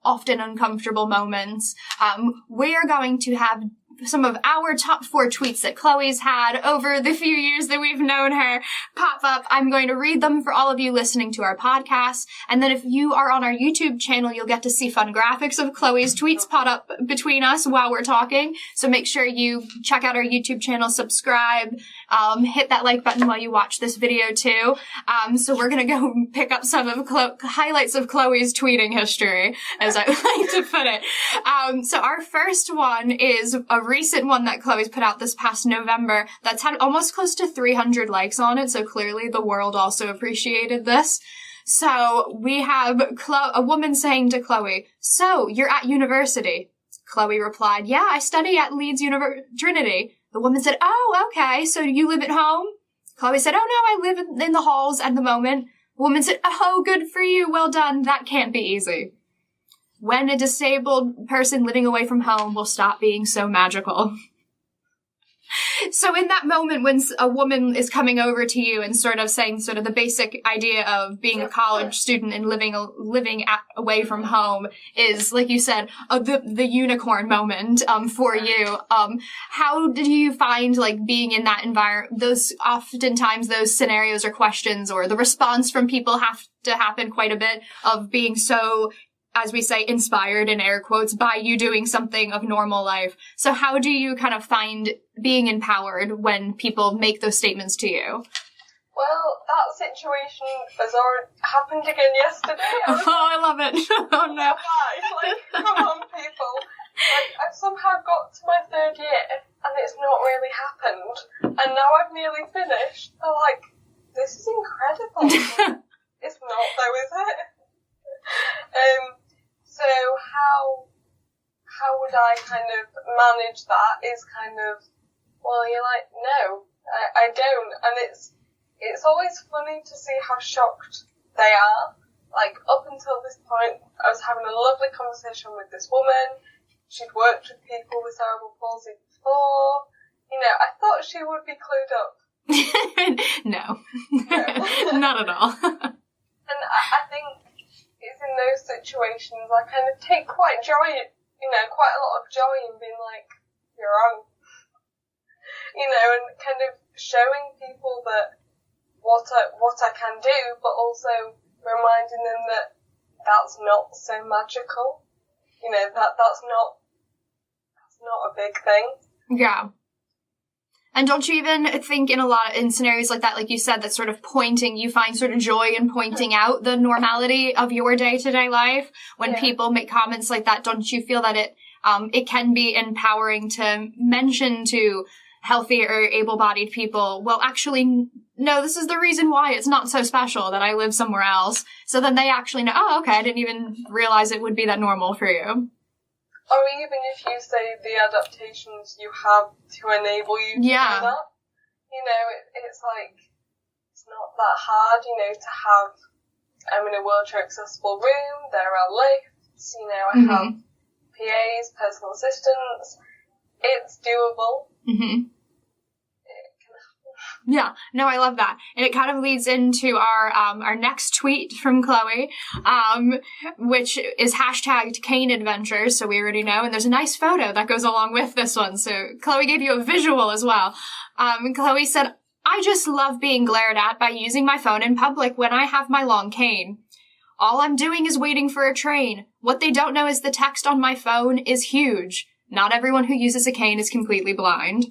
often uncomfortable moments. We are going to have some of our top 4 tweets that Chloe's had over the few years that we've known her pop up. I'm going to read them for all of you listening to our podcast. And then if you are on our YouTube channel, you'll get to see fun graphics of Chloe's tweets pop up between us while we're talking. So make sure you check out our YouTube channel, subscribe, hit that like button while you watch this video too. So we're going to go pick up some of highlights of Chloe's tweeting history, as I like to put it. So our first one is a recent one that Chloe's put out this past November that's had almost close to 300 likes on it, so clearly the world also appreciated this. So we have a woman saying to Chloe, "So, you're at university?" Chloe replied, "Yeah, I study at Leeds Trinity." The woman said, "Oh, okay, so you live at home?" Chloe said, "Oh no, I live in the halls at the moment." The woman said, "Oh, good for you, well done, that can't be easy." When a disabled person living away from home will stop being so magical. So in that moment when a woman is coming over to you and sort of saying sort of the basic idea of being a college student and living away from home is, like you said, the unicorn moment for you. How do you find like being in that environment? Oftentimes those scenarios or questions or the response from people have to happen quite a bit of being so, as we say, inspired in air quotes by you doing something of normal life. So how do you kind of find being empowered when people make those statements to you? Well, that situation has already happened again yesterday. I love it. Oh no. Come on, people. I've somehow got to my 3rd year and it's not really happened. And now I've nearly finished. They're like, this is incredible. It's not though, is it? So how would I kind of manage that is kind of, well, you're like, no, I don't. And it's always funny to see how shocked they are. Like, up until this point, I was having a lovely conversation with this woman. She'd worked with people with cerebral palsy before. You know, I thought she would be clued up. No. Not at all. And I think it's in those situations I kind of take quite a lot of joy in being like, you're wrong. You know, and kind of showing people that what I can do, but also reminding them that that's not so magical. You know, that's not a big thing. Yeah. And don't you even think in scenarios like that, like you said, that sort of you find sort of joy in pointing out the normality of your day-to-day life? When people make comments like that, don't you feel that it can be empowering to mention to healthy or able-bodied people, well, actually, no, this is the reason why it's not so special that I live somewhere else. So then they actually know, oh, okay, I didn't even realize it would be that normal for you. Or even if you say the adaptations you have to enable you to do that, you know, it's like, it's not that hard, you know, to I'm in a wheelchair accessible room, there are lifts, I have PAs, personal assistants. It's doable. Mm-hmm. Yeah, no, I love that. And it kind of leads into our next tweet from Chloe, which is hashtagged Cane Adventures, so we already know. And there's a nice photo that goes along with this one. So Chloe gave you a visual as well. Chloe said, I just love being glared at by using my phone in public when I have my long cane. All I'm doing is waiting for a train. What they don't know is the text on my phone is huge. Not everyone who uses a cane is completely blind.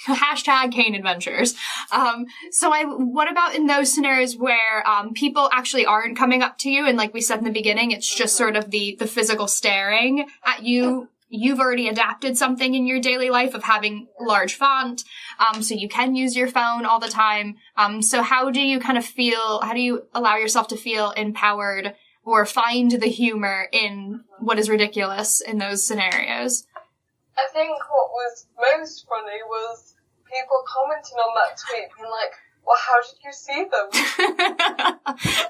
Hashtag Cane Adventures. What about in those scenarios where people actually aren't coming up to you and like we said in the beginning, it's just sort of the physical staring at you? You've already adapted something in your daily life of having large font, so you can use your phone all the time. So how do you allow yourself to feel empowered or find the humor in what is ridiculous in those scenarios? I think what was most funny was people commenting on that tweet being like, well, how did you see them?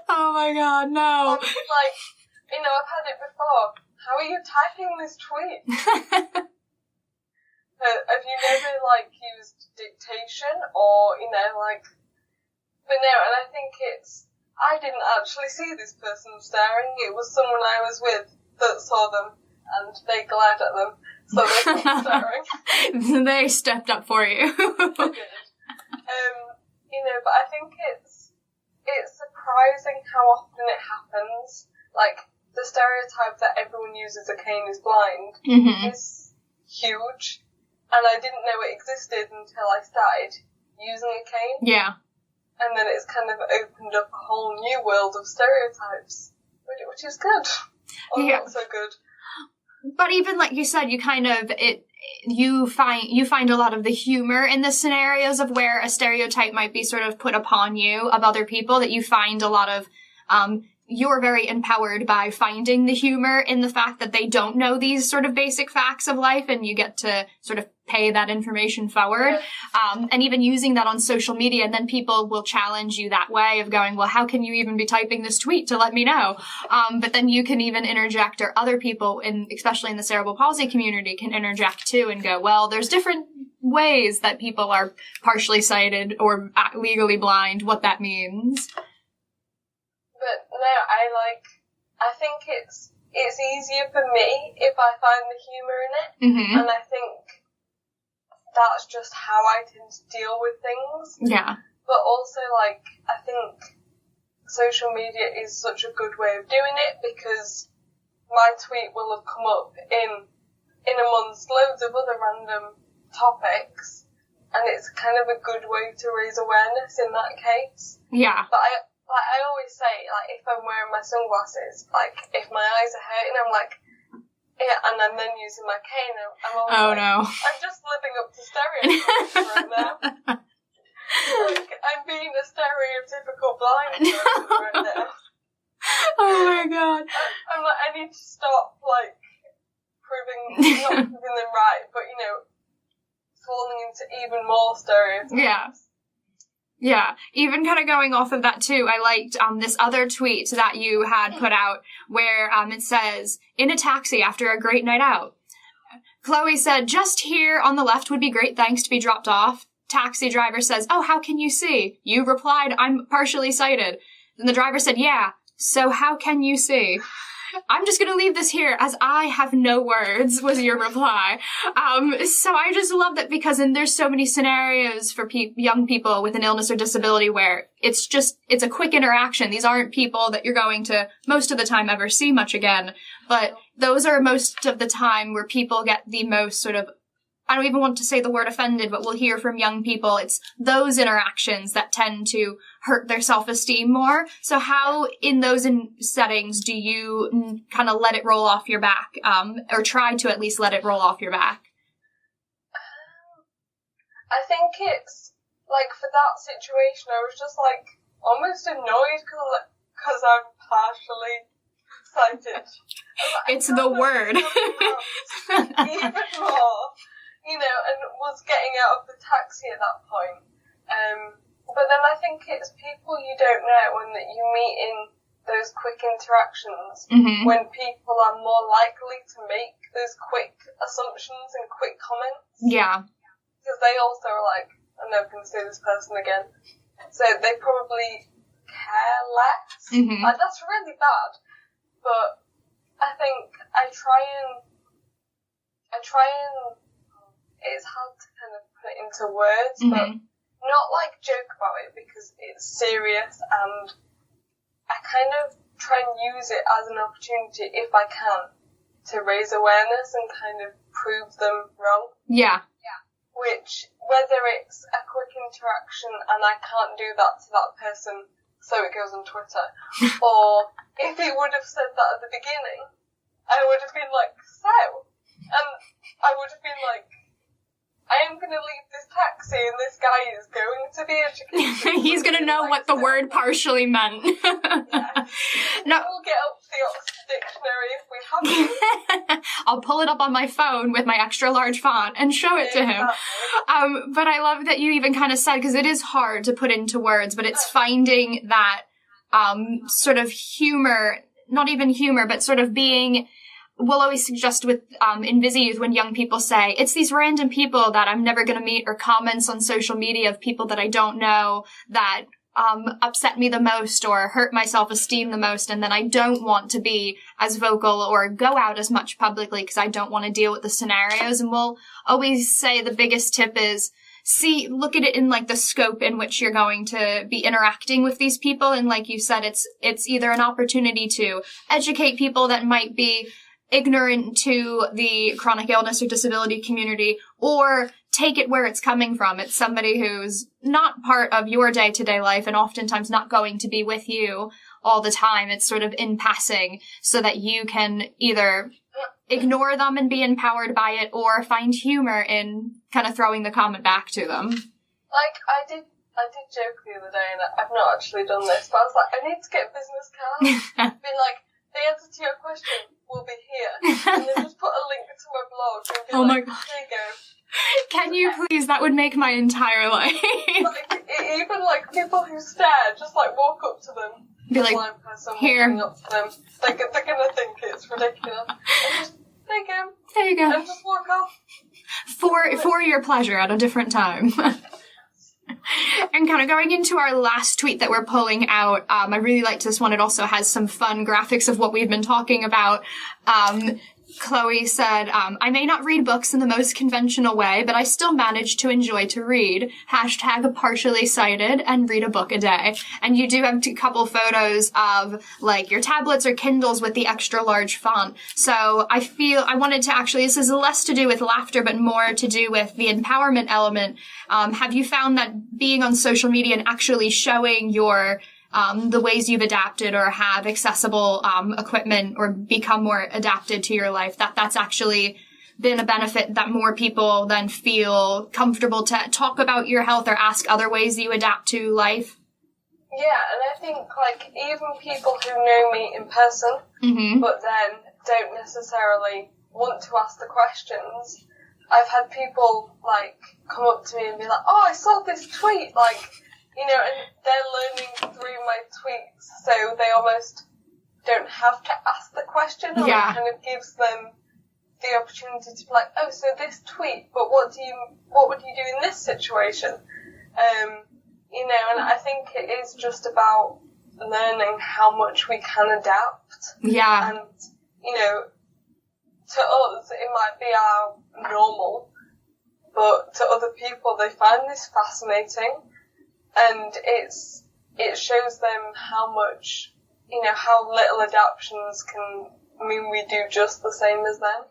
Oh my god, no. Like, I've had it before. How are you typing this tweet? Have you never, used dictation or, but no, and I think I didn't actually see this person staring. It was someone I was with that saw them and they glared at them. So they stopped staring. They stepped up for you. They did. But I think it's surprising how often it happens. Like, the stereotype that everyone uses a cane is blind is huge. And I didn't know it existed until I started using a cane. Yeah. And then it's kind of opened up a whole new world of stereotypes, which is good. Or not so good. But even like you said, you find a lot of the humor in the scenarios of where a stereotype might be sort of put upon you of other people, that you find a lot of, you're very empowered by finding the humor in the fact that they don't know these sort of basic facts of life, and you get to sort of pay that information forward. And even using that on social media, and then people will challenge you that way of going, well, how can you even be typing this tweet to let me know? But then you can even interject, or other people, especially in the cerebral palsy community, can interject too and go, well, there's different ways that people are partially sighted or legally blind, what that means. But no, I think it's easier for me if I find the humour in it, and I think that's just how I tend to deal with things. Yeah. But also, I think social media is such a good way of doing it, because my tweet will have come up in amongst loads of other random topics, and it's kind of a good way to raise awareness in that case. Yeah. But I always say, if I'm wearing my sunglasses, if my eyes are hurting, I'm like, yeah, and I'm then using my cane, I'm always no. I'm just living up to stereotypes right now. I'm being a stereotypical blind person right now. Oh my god. I'm like, I need to stop, not proving them right, but, falling into even more stereotypes. Yeah. Yeah, even kind of going off of that too, I liked this other tweet that you had put out where it says, in a taxi after a great night out. Chloe said, just here on the left would be great, thanks, to be dropped off. Taxi driver says, oh, how can you see? You replied, I'm partially sighted. And the driver said, yeah, so how can you see? I'm just going to leave this here as I have no words, was your reply. So I just love that, because there's so many scenarios for young people with an illness or disability where it's a quick interaction. These aren't people that you're going to most of the time ever see much again, but those are most of the time where people get the most sort of, I don't even want to say the word offended, but we'll hear from young people. It's those interactions that tend to hurt their self-esteem more. So how, in those settings, do you kind of let it roll off your back, or try to at least let it roll off your back? I think it's, for that situation, I was just, almost annoyed because I'm partially sighted. It's the word. Even more. And was getting out of the taxi at that point. But then I think it's people you don't know and that you meet in those quick interactions when people are more likely to make those quick assumptions and quick comments. Yeah. Because they also are like, I'm never going to see this person again. So they probably care less. Like, that's really bad. But I think I try and it's hard to kind of put it into words, but not like joke about it because it's serious, and I kind of try and use it as an opportunity, if I can, to raise awareness and kind of prove them wrong. Yeah. Which, whether it's a quick interaction and I can't do that to that person, so it goes on Twitter, or if he would have said that at the beginning, I would have been like, so? And I would have been like, I am going to leave this taxi and this guy is going to be educated. He's going to know what the word partially meant. Yeah. No. We'll get up the Oxford Dictionary if we have to. I'll pull it up on my phone with my extra large font and show it to him. But I love that you even kind of said, because it is hard to put into words, but it's finding that sort of humor, not even humor, but sort of being... We'll always suggest with InvisiYouth when young people say, it's these random people that I'm never going to meet, or comments on social media of people that I don't know that upset me the most or hurt my self-esteem the most, and then I don't want to be as vocal or go out as much publicly because I don't want to deal with the scenarios. And we'll always say the biggest tip is look at it in like the scope in which you're going to be interacting with these people. And like you said, it's either an opportunity to educate people that might be ignorant to the chronic illness or disability community, or take it where it's coming from. It's somebody who's not part of your day-to-day life and oftentimes not going to be with you all the time. It's sort of in passing, so that you can either ignore them and be empowered by it, or find humor in kind of throwing the comment back to them. Like, I did joke the other day, and I've not actually done this, but I was like, I need to get a business card. Be like, the answer to your question will be here. And then just put a link to my blog and be my God. There you go. Can you please? That would make my entire life. Like, even like people who stare, just like walk up to them. Be like, blind person here. walking up to them. They're gonna think it's ridiculous. And just, there you go. There you go. And just walk off. For your pleasure at a different time. And kind of going into our last tweet that we're pulling out, I really liked this one. It also has some fun graphics of what we've been talking about. Chloe said, I may not read books in the most conventional way, but I still manage to enjoy to read. # partially sighted and read a book a day. And you do have a couple photos of like your tablets or Kindles with the extra large font. So I wanted to actually, this is less to do with laughter, but more to do with the empowerment element. Have you found that being on social media and actually showing your the ways you've adapted or have accessible equipment or become more adapted to your life, that's actually been a benefit, that more people then feel comfortable to talk about your health or ask other ways you adapt to life? Yeah, and I think like even people who know me in person, but then don't necessarily want to ask the questions, I've had people like come up to me and be like, oh, I saw this tweet, like, you know, and they're learning through my tweets, so they almost don't have to ask the question, or it kind of gives them the opportunity to be like, oh, so this tweet, but what would you do in this situation? You know, and I think it is just about learning how much we can adapt. Yeah. And, you know, to us, it might be our normal, but to other people, they find this fascinating. And it shows them how much, you know, how little adaptations can mean we do just the same as them.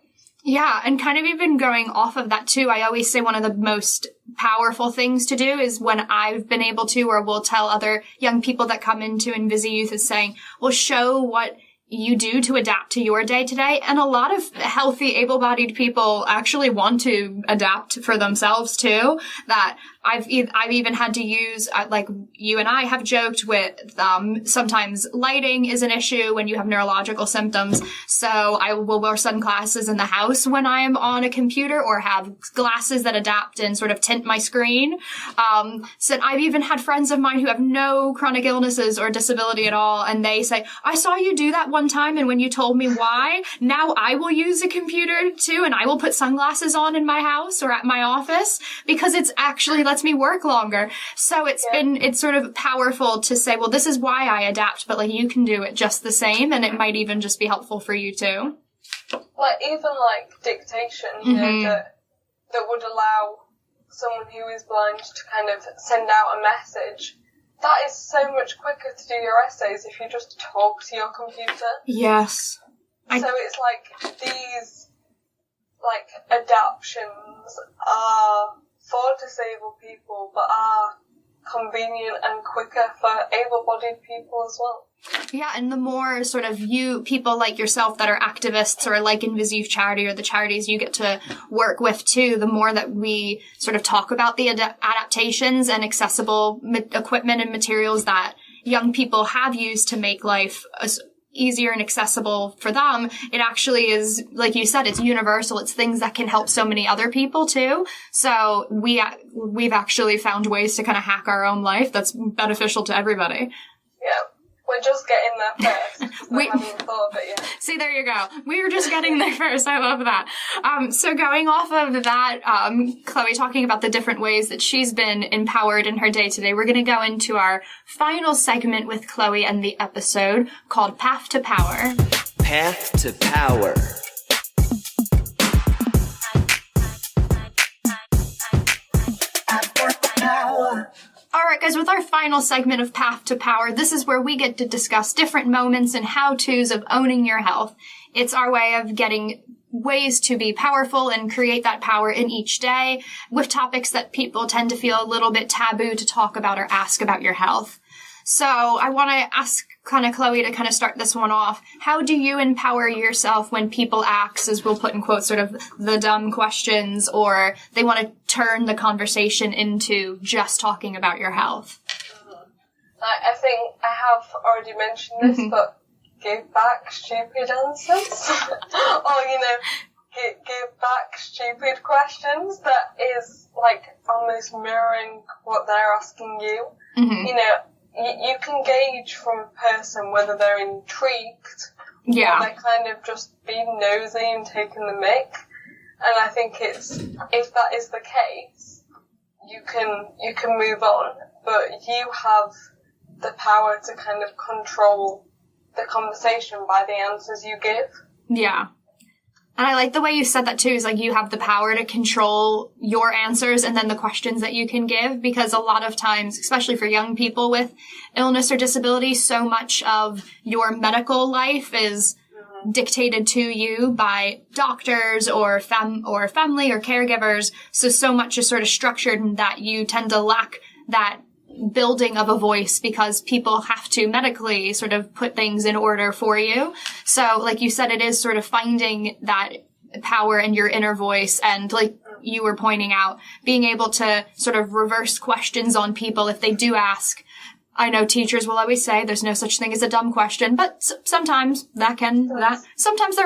Yeah, and kind of even going off of that too, I always say one of the most powerful things to do is when I've been able to, or will tell other young people that come into InvisiYouth, is saying, well, show what you do to adapt to your day-to-day. And a lot of healthy, able-bodied people actually want to adapt for themselves too. That I've even had to use, like you and I have joked with, sometimes lighting is an issue when you have neurological symptoms. So I will wear sunglasses in the house when I am on a computer, or have glasses that adapt and sort of tint my screen. So I've even had friends of mine who have no chronic illnesses or disability at all. And they say, I saw you do that one time, and when you told me why, now I will use a computer too, and I will put sunglasses on in my house or at my office, because it's actually lets me work longer. So it's sort of powerful to say, well, this is why I adapt, but like you can do it just the same, and it might even just be helpful for you too. Like even like dictation, you know, that would allow someone who is blind to kind of send out a message. That is so much quicker to do your essays if you just talk to your computer. Yes. So it's like these like adaptions are for disabled people, but are convenient and quicker for able-bodied people as well. Yeah, and the more sort of people like yourself that are activists, or like Invisive Charity or the charities you get to work with too, the more that we sort of talk about the adaptations and accessible equipment and materials that young people have used to make life easier and accessible for them, it actually is, like you said, it's universal. It's things that can help so many other people too. So we've actually found ways to kind of hack our own life that's beneficial to everybody. Yeah. We're just getting there first. We haven't thought of it yet. See, there you go. We were just getting there first. I love that. So going off of that, Chloe talking about the different ways that she's been empowered in her day today, we're going to go into our final segment with Chloe and the episode called Path to Power. Path to Power. All right, guys, with our final segment of Path to Power, this is where we get to discuss different moments and how-tos of owning your health. It's our way of getting ways to be powerful and create that power in each day with topics that people tend to feel a little bit taboo to talk about or ask about your health. So I want to ask kind of Chloe to kind of start this one off. How do you empower yourself when people ask, as we'll put in quotes, sort of the dumb questions, or they want to turn the conversation into just talking about your health? I think I have already mentioned this, but give back stupid answers. Or, you know, give back stupid questions that is, like, almost mirroring what they're asking you. You know, you can gauge from a person whether they're intrigued or they're kind of just being nosy and taking the mick. And I think if that is the case, you can move on, but you have the power to kind of control the conversation by the answers you give. Yeah. And I like the way you said that too, is like you have the power to control your answers and then the questions that you can give, because a lot of times, especially for young people with illness or disability, so much of your medical life is dictated to you by doctors or family or caregivers. So much is sort of structured in that you tend to lack that building of a voice because people have to medically sort of put things in order for you. So like you said, it is sort of finding that power in your inner voice, and like you were pointing out, being able to sort of reverse questions on people if they do ask. I know teachers will always say there's no such thing as a dumb question, but sometimes sometimes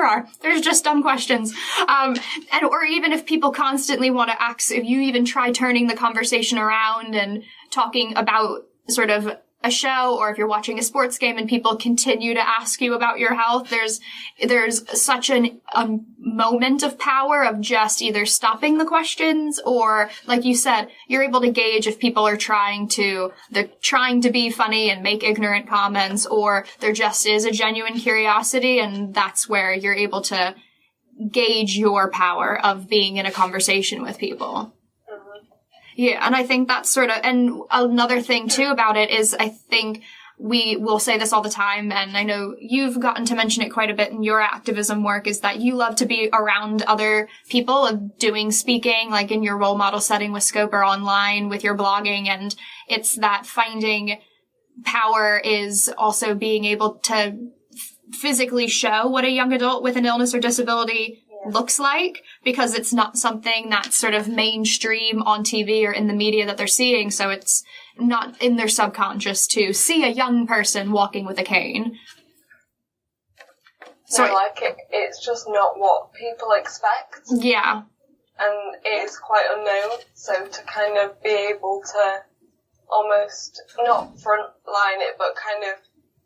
there's just dumb questions. Or even if people constantly want to ask, if you even try turning the conversation around and talking about sort of a show, or if you're watching a sports game and people continue to ask you about your health, there's such a moment of power of just either stopping the questions, or like you said, you're able to gauge if people are trying to be funny and make ignorant comments, or there just is a genuine curiosity, and that's where you're able to gauge your power of being in a conversation with people. Yeah, and I think that's sort of, and another thing too about it is I think we will say this all the time, and I know you've gotten to mention it quite a bit in your activism work, is that you love to be around other people of doing speaking, like in your role model setting with Scope or online with your blogging, and it's that finding power is also being able to physically show what a young adult with an illness or disability looks like, because it's not something that's sort of mainstream on TV or in the media that they're seeing, so it's not in their subconscious to see a young person walking with a cane. So it's just not what people expect. Yeah. And it is quite unknown, so to kind of be able to almost, not frontline it, but kind of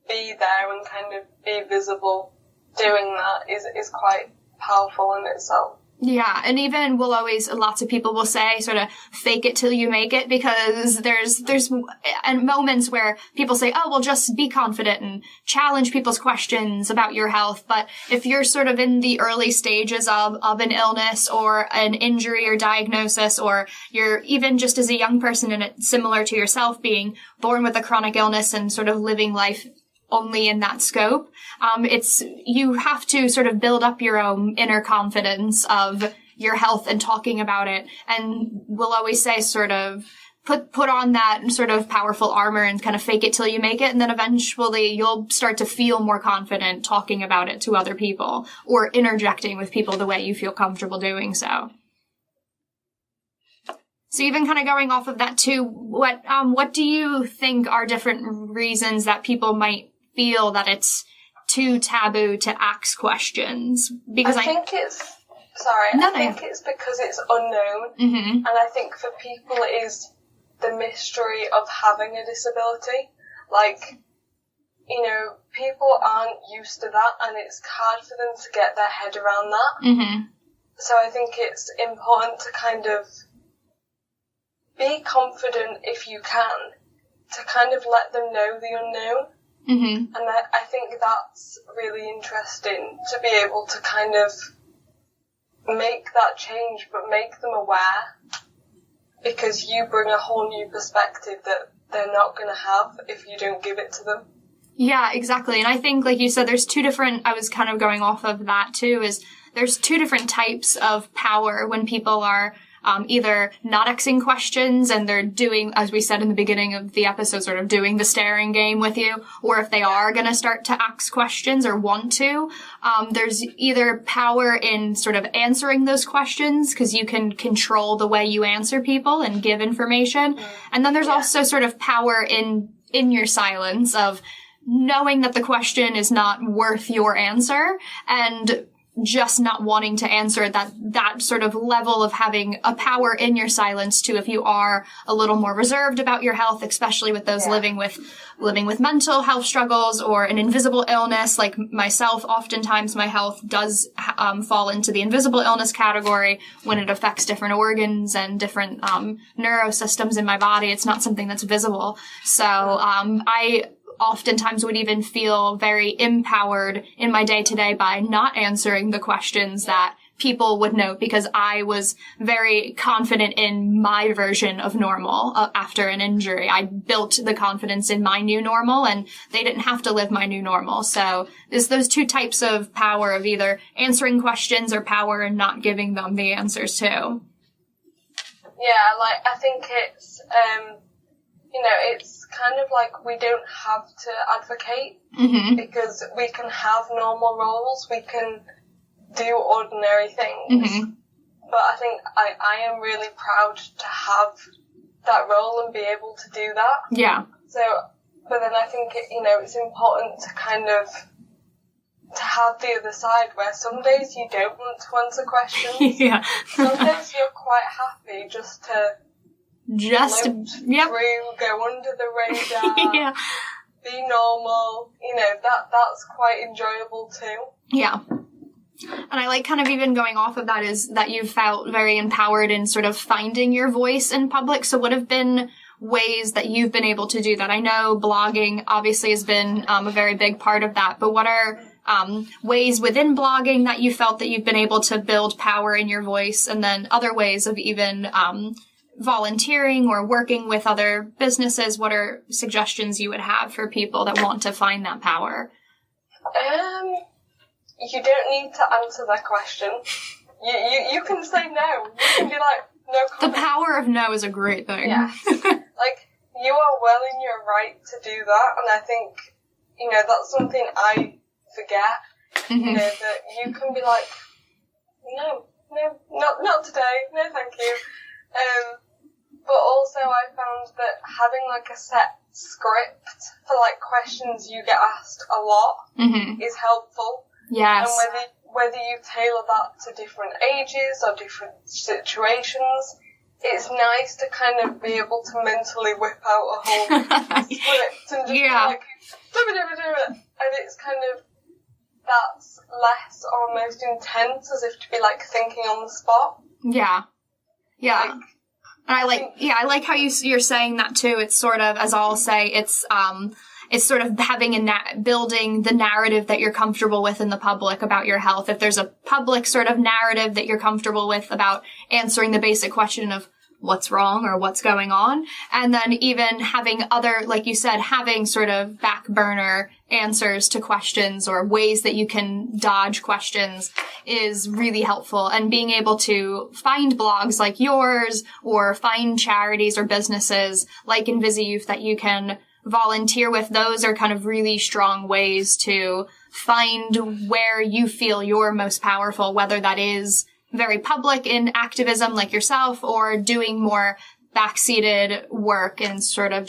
be there and kind of be visible doing that is quite powerful in itself. Yeah, and even lots of people will say sort of fake it till you make it, because there's moments where people say, oh, well, just be confident and challenge people's questions about your health. But if you're sort of in the early stages of an illness or an injury or diagnosis, or you're even just as a young person and it's similar to yourself being born with a chronic illness and sort of living life only in that scope, you have to sort of build up your own inner confidence of your health and talking about it. And we'll always say sort of put on that sort of powerful armor and kind of fake it till you make it. And then eventually you'll start to feel more confident talking about it to other people or interjecting with people the way you feel comfortable doing so. So even kind of going off of that too, what do you think are different reasons that people might feel that it's too taboo to ask questions? Because I think it's because it's unknown. Mm-hmm. And I think for people it is the mystery of having a disability. Like, people aren't used to that, and it's hard for them to get their head around that. Mm-hmm. So I think it's important to kind of be confident if you can, to kind of let them know the unknown. Mm-hmm. And I think that's really interesting, to be able to kind of make that change, but make them aware, because you bring a whole new perspective that they're not going to have if you don't give it to them. Yeah, exactly. And I think, like you said, I was kind of going off of that too, there's two different types of power when people are either not asking questions and they're doing, as we said in the beginning of the episode, sort of doing the staring game with you, or if they are going to start to ask questions or want to. There's either power in sort of answering those questions, because you can control the way you answer people and give information. And then there's also sort of power in your silence of knowing that the question is not worth your answer and just not wanting to answer that sort of level of having a power in your silence too, if you are a little more reserved about your health, especially with those living with mental health struggles or an invisible illness. Like myself, oftentimes my health does fall into the invisible illness category when it affects different organs and different neurosystems in my body. It's not something that's visible. So I oftentimes would even feel very empowered in my day-to-day by not answering the questions that people would note, because I was very confident in my version of normal after an injury. I built the confidence in my new normal, and they didn't have to live my new normal. So there's those two types of power of either answering questions or power and not giving them the answers too. Yeah, I think it's, it's kind of like we don't have to advocate, mm-hmm. because we can have normal roles, we can do ordinary things, mm-hmm. but I think I am really proud to have that role and be able to do that. Yeah. So, but then I think, it's important to kind of to have the other side, where some days you don't want to answer questions. Yeah. Some days you're quite happy just to yep. through, go under the radar, yeah. be normal. That's quite enjoyable too. Yeah. And I like kind of even going off of that is that you've felt very empowered in sort of finding your voice in public. So what have been ways that you've been able to do that? I know blogging obviously has been a very big part of that, but what are ways within blogging that you felt that you've been able to build power in your voice, and then other ways of even volunteering or working with other businesses? What are suggestions you would have for people that want to find that power? You don't need to answer that question. You can say no. You can be like, no comment. The power of no is a great thing. Yeah. You are well in your right to do that, and I think, that's something I forget, you know, that you can be like, no, not today, no thank you. But also I found that having like a set script for like questions you get asked a lot is helpful. Yes. And whether you tailor that to different ages or different situations, it's nice to kind of be able to mentally whip out a whole script and just be like, do it. And it's kind of, that's less almost intense, as if to be like thinking on the spot. Yeah. Yeah. And I like how you're saying that too. It's sort of, as I'll say, it's sort of having building the narrative that you're comfortable with in the public about your health. If there's a public sort of narrative that you're comfortable with about answering the basic question of what's wrong or what's going on, and then even having other, like you said, having sort of back burner answers to questions or ways that you can dodge questions is really helpful. And being able to find blogs like yours or find charities or businesses like InvisiYouth that you can volunteer with, those are kind of really strong ways to find where you feel you're most powerful, whether that is very public in activism like yourself or doing more backseated work and sort of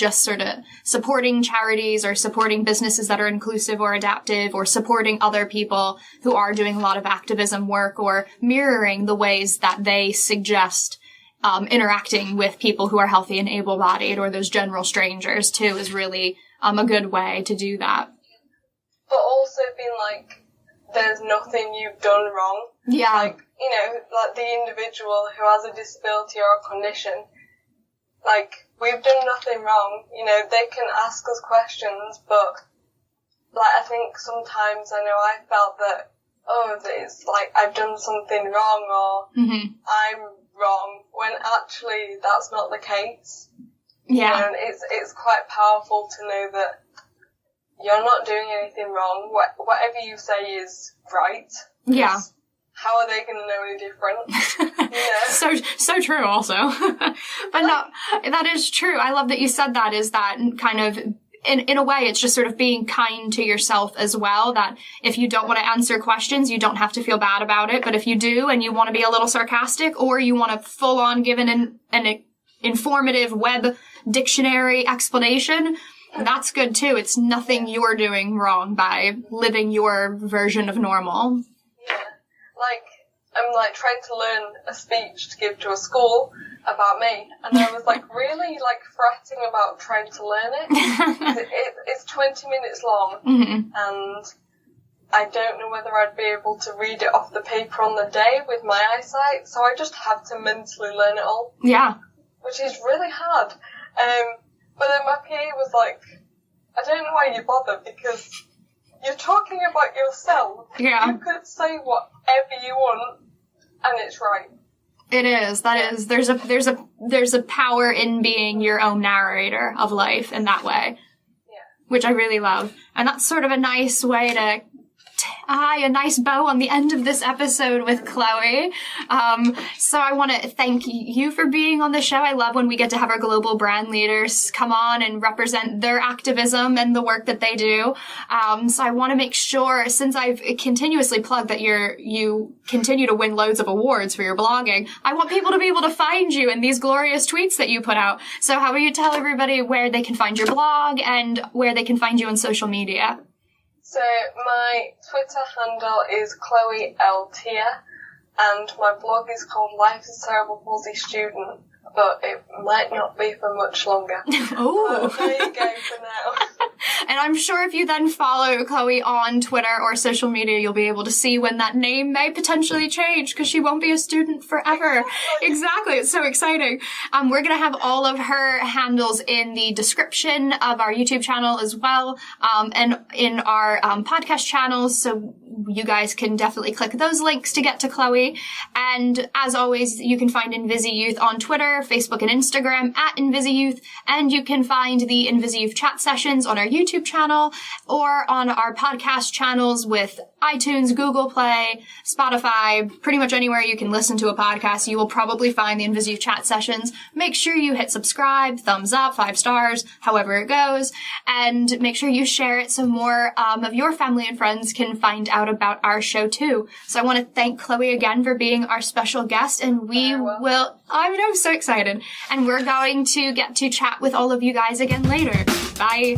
supporting charities or supporting businesses that are inclusive or adaptive, or supporting other people who are doing a lot of activism work, or mirroring the ways that they suggest interacting with people who are healthy and able-bodied, or those general strangers too, is really a good way to do that. But also being like, there's nothing you've done wrong. Yeah. Like, you know, like the individual who has a disability or a condition, like, we've done nothing wrong. You know, they can ask us questions, but, like, I think sometimes I know I felt that, it's like I've done something wrong, or I'm wrong, when actually that's not the case. Yeah. You know, and it's quite powerful to know that you're not doing anything wrong. Whatever you say is right. Yeah. How are they going to know any different? You know? So true also. But no, that is true. I love that you said that, is that kind of, in a way, it's just sort of being kind to yourself as well, that if you don't want to answer questions, you don't have to feel bad about it. But if you do, and you want to be a little sarcastic, or you want to full on give an informative web dictionary explanation, that's good too. It's nothing you're doing wrong by living your version of normal. Yeah. Like, I'm like trying to learn a speech to give to a school about me, and I was like really like fretting about trying to learn it. It's 20 minutes long, and I don't know whether I'd be able to read it off the paper on the day with my eyesight, so I just have to mentally learn it all. Yeah. Which is really hard. But then my PA was like, I don't know why you bother, because you're talking about yourself. Yeah. You could say whatever you want, and it's right. It is. That is. There's a power in being your own narrator of life in that way. Yeah. Which I really love. And that's sort of a nice way to tie a nice bow on the end of this episode with Chloe. So I want to thank you for being on the show. I love when we get to have our global brand leaders come on and represent their activism and the work that they do. So I want to make sure, since I've continuously plugged that you continue to win loads of awards for your blogging, I want people to be able to find you in these glorious tweets that you put out. So how will you tell everybody where they can find your blog and where they can find you on social media? So my Twitter handle is Chloe L. Tier, and my blog is called Life as a Cerebral Palsy Student, but it might not be for much longer. Oh. There you go for now. And I'm sure if you then follow Chloe on Twitter or social media, you'll be able to see when that name may potentially change, because she won't be a student forever. Exactly. It's so exciting. We're going to have all of her handles in the description of our YouTube channel as well, and in our podcast channels. So you guys can definitely click those links to get to Chloe. And as always, you can find InvisiYouth on Twitter, Facebook, and Instagram at InvisiYouth. And you can find the InvisiYouth chat sessions on our YouTube channel or on our podcast channels with iTunes, Google Play, Spotify, pretty much anywhere you can listen to a podcast, you will probably find the InvisiYouth chat sessions. Make sure you hit subscribe, thumbs up, 5 stars, however it goes, and make sure you share it so more of your family and friends can find out about our show too. So I want to thank Chloe again for being our special guest, and I'm so excited. And we're going to get to chat with all of you guys again later. Bye.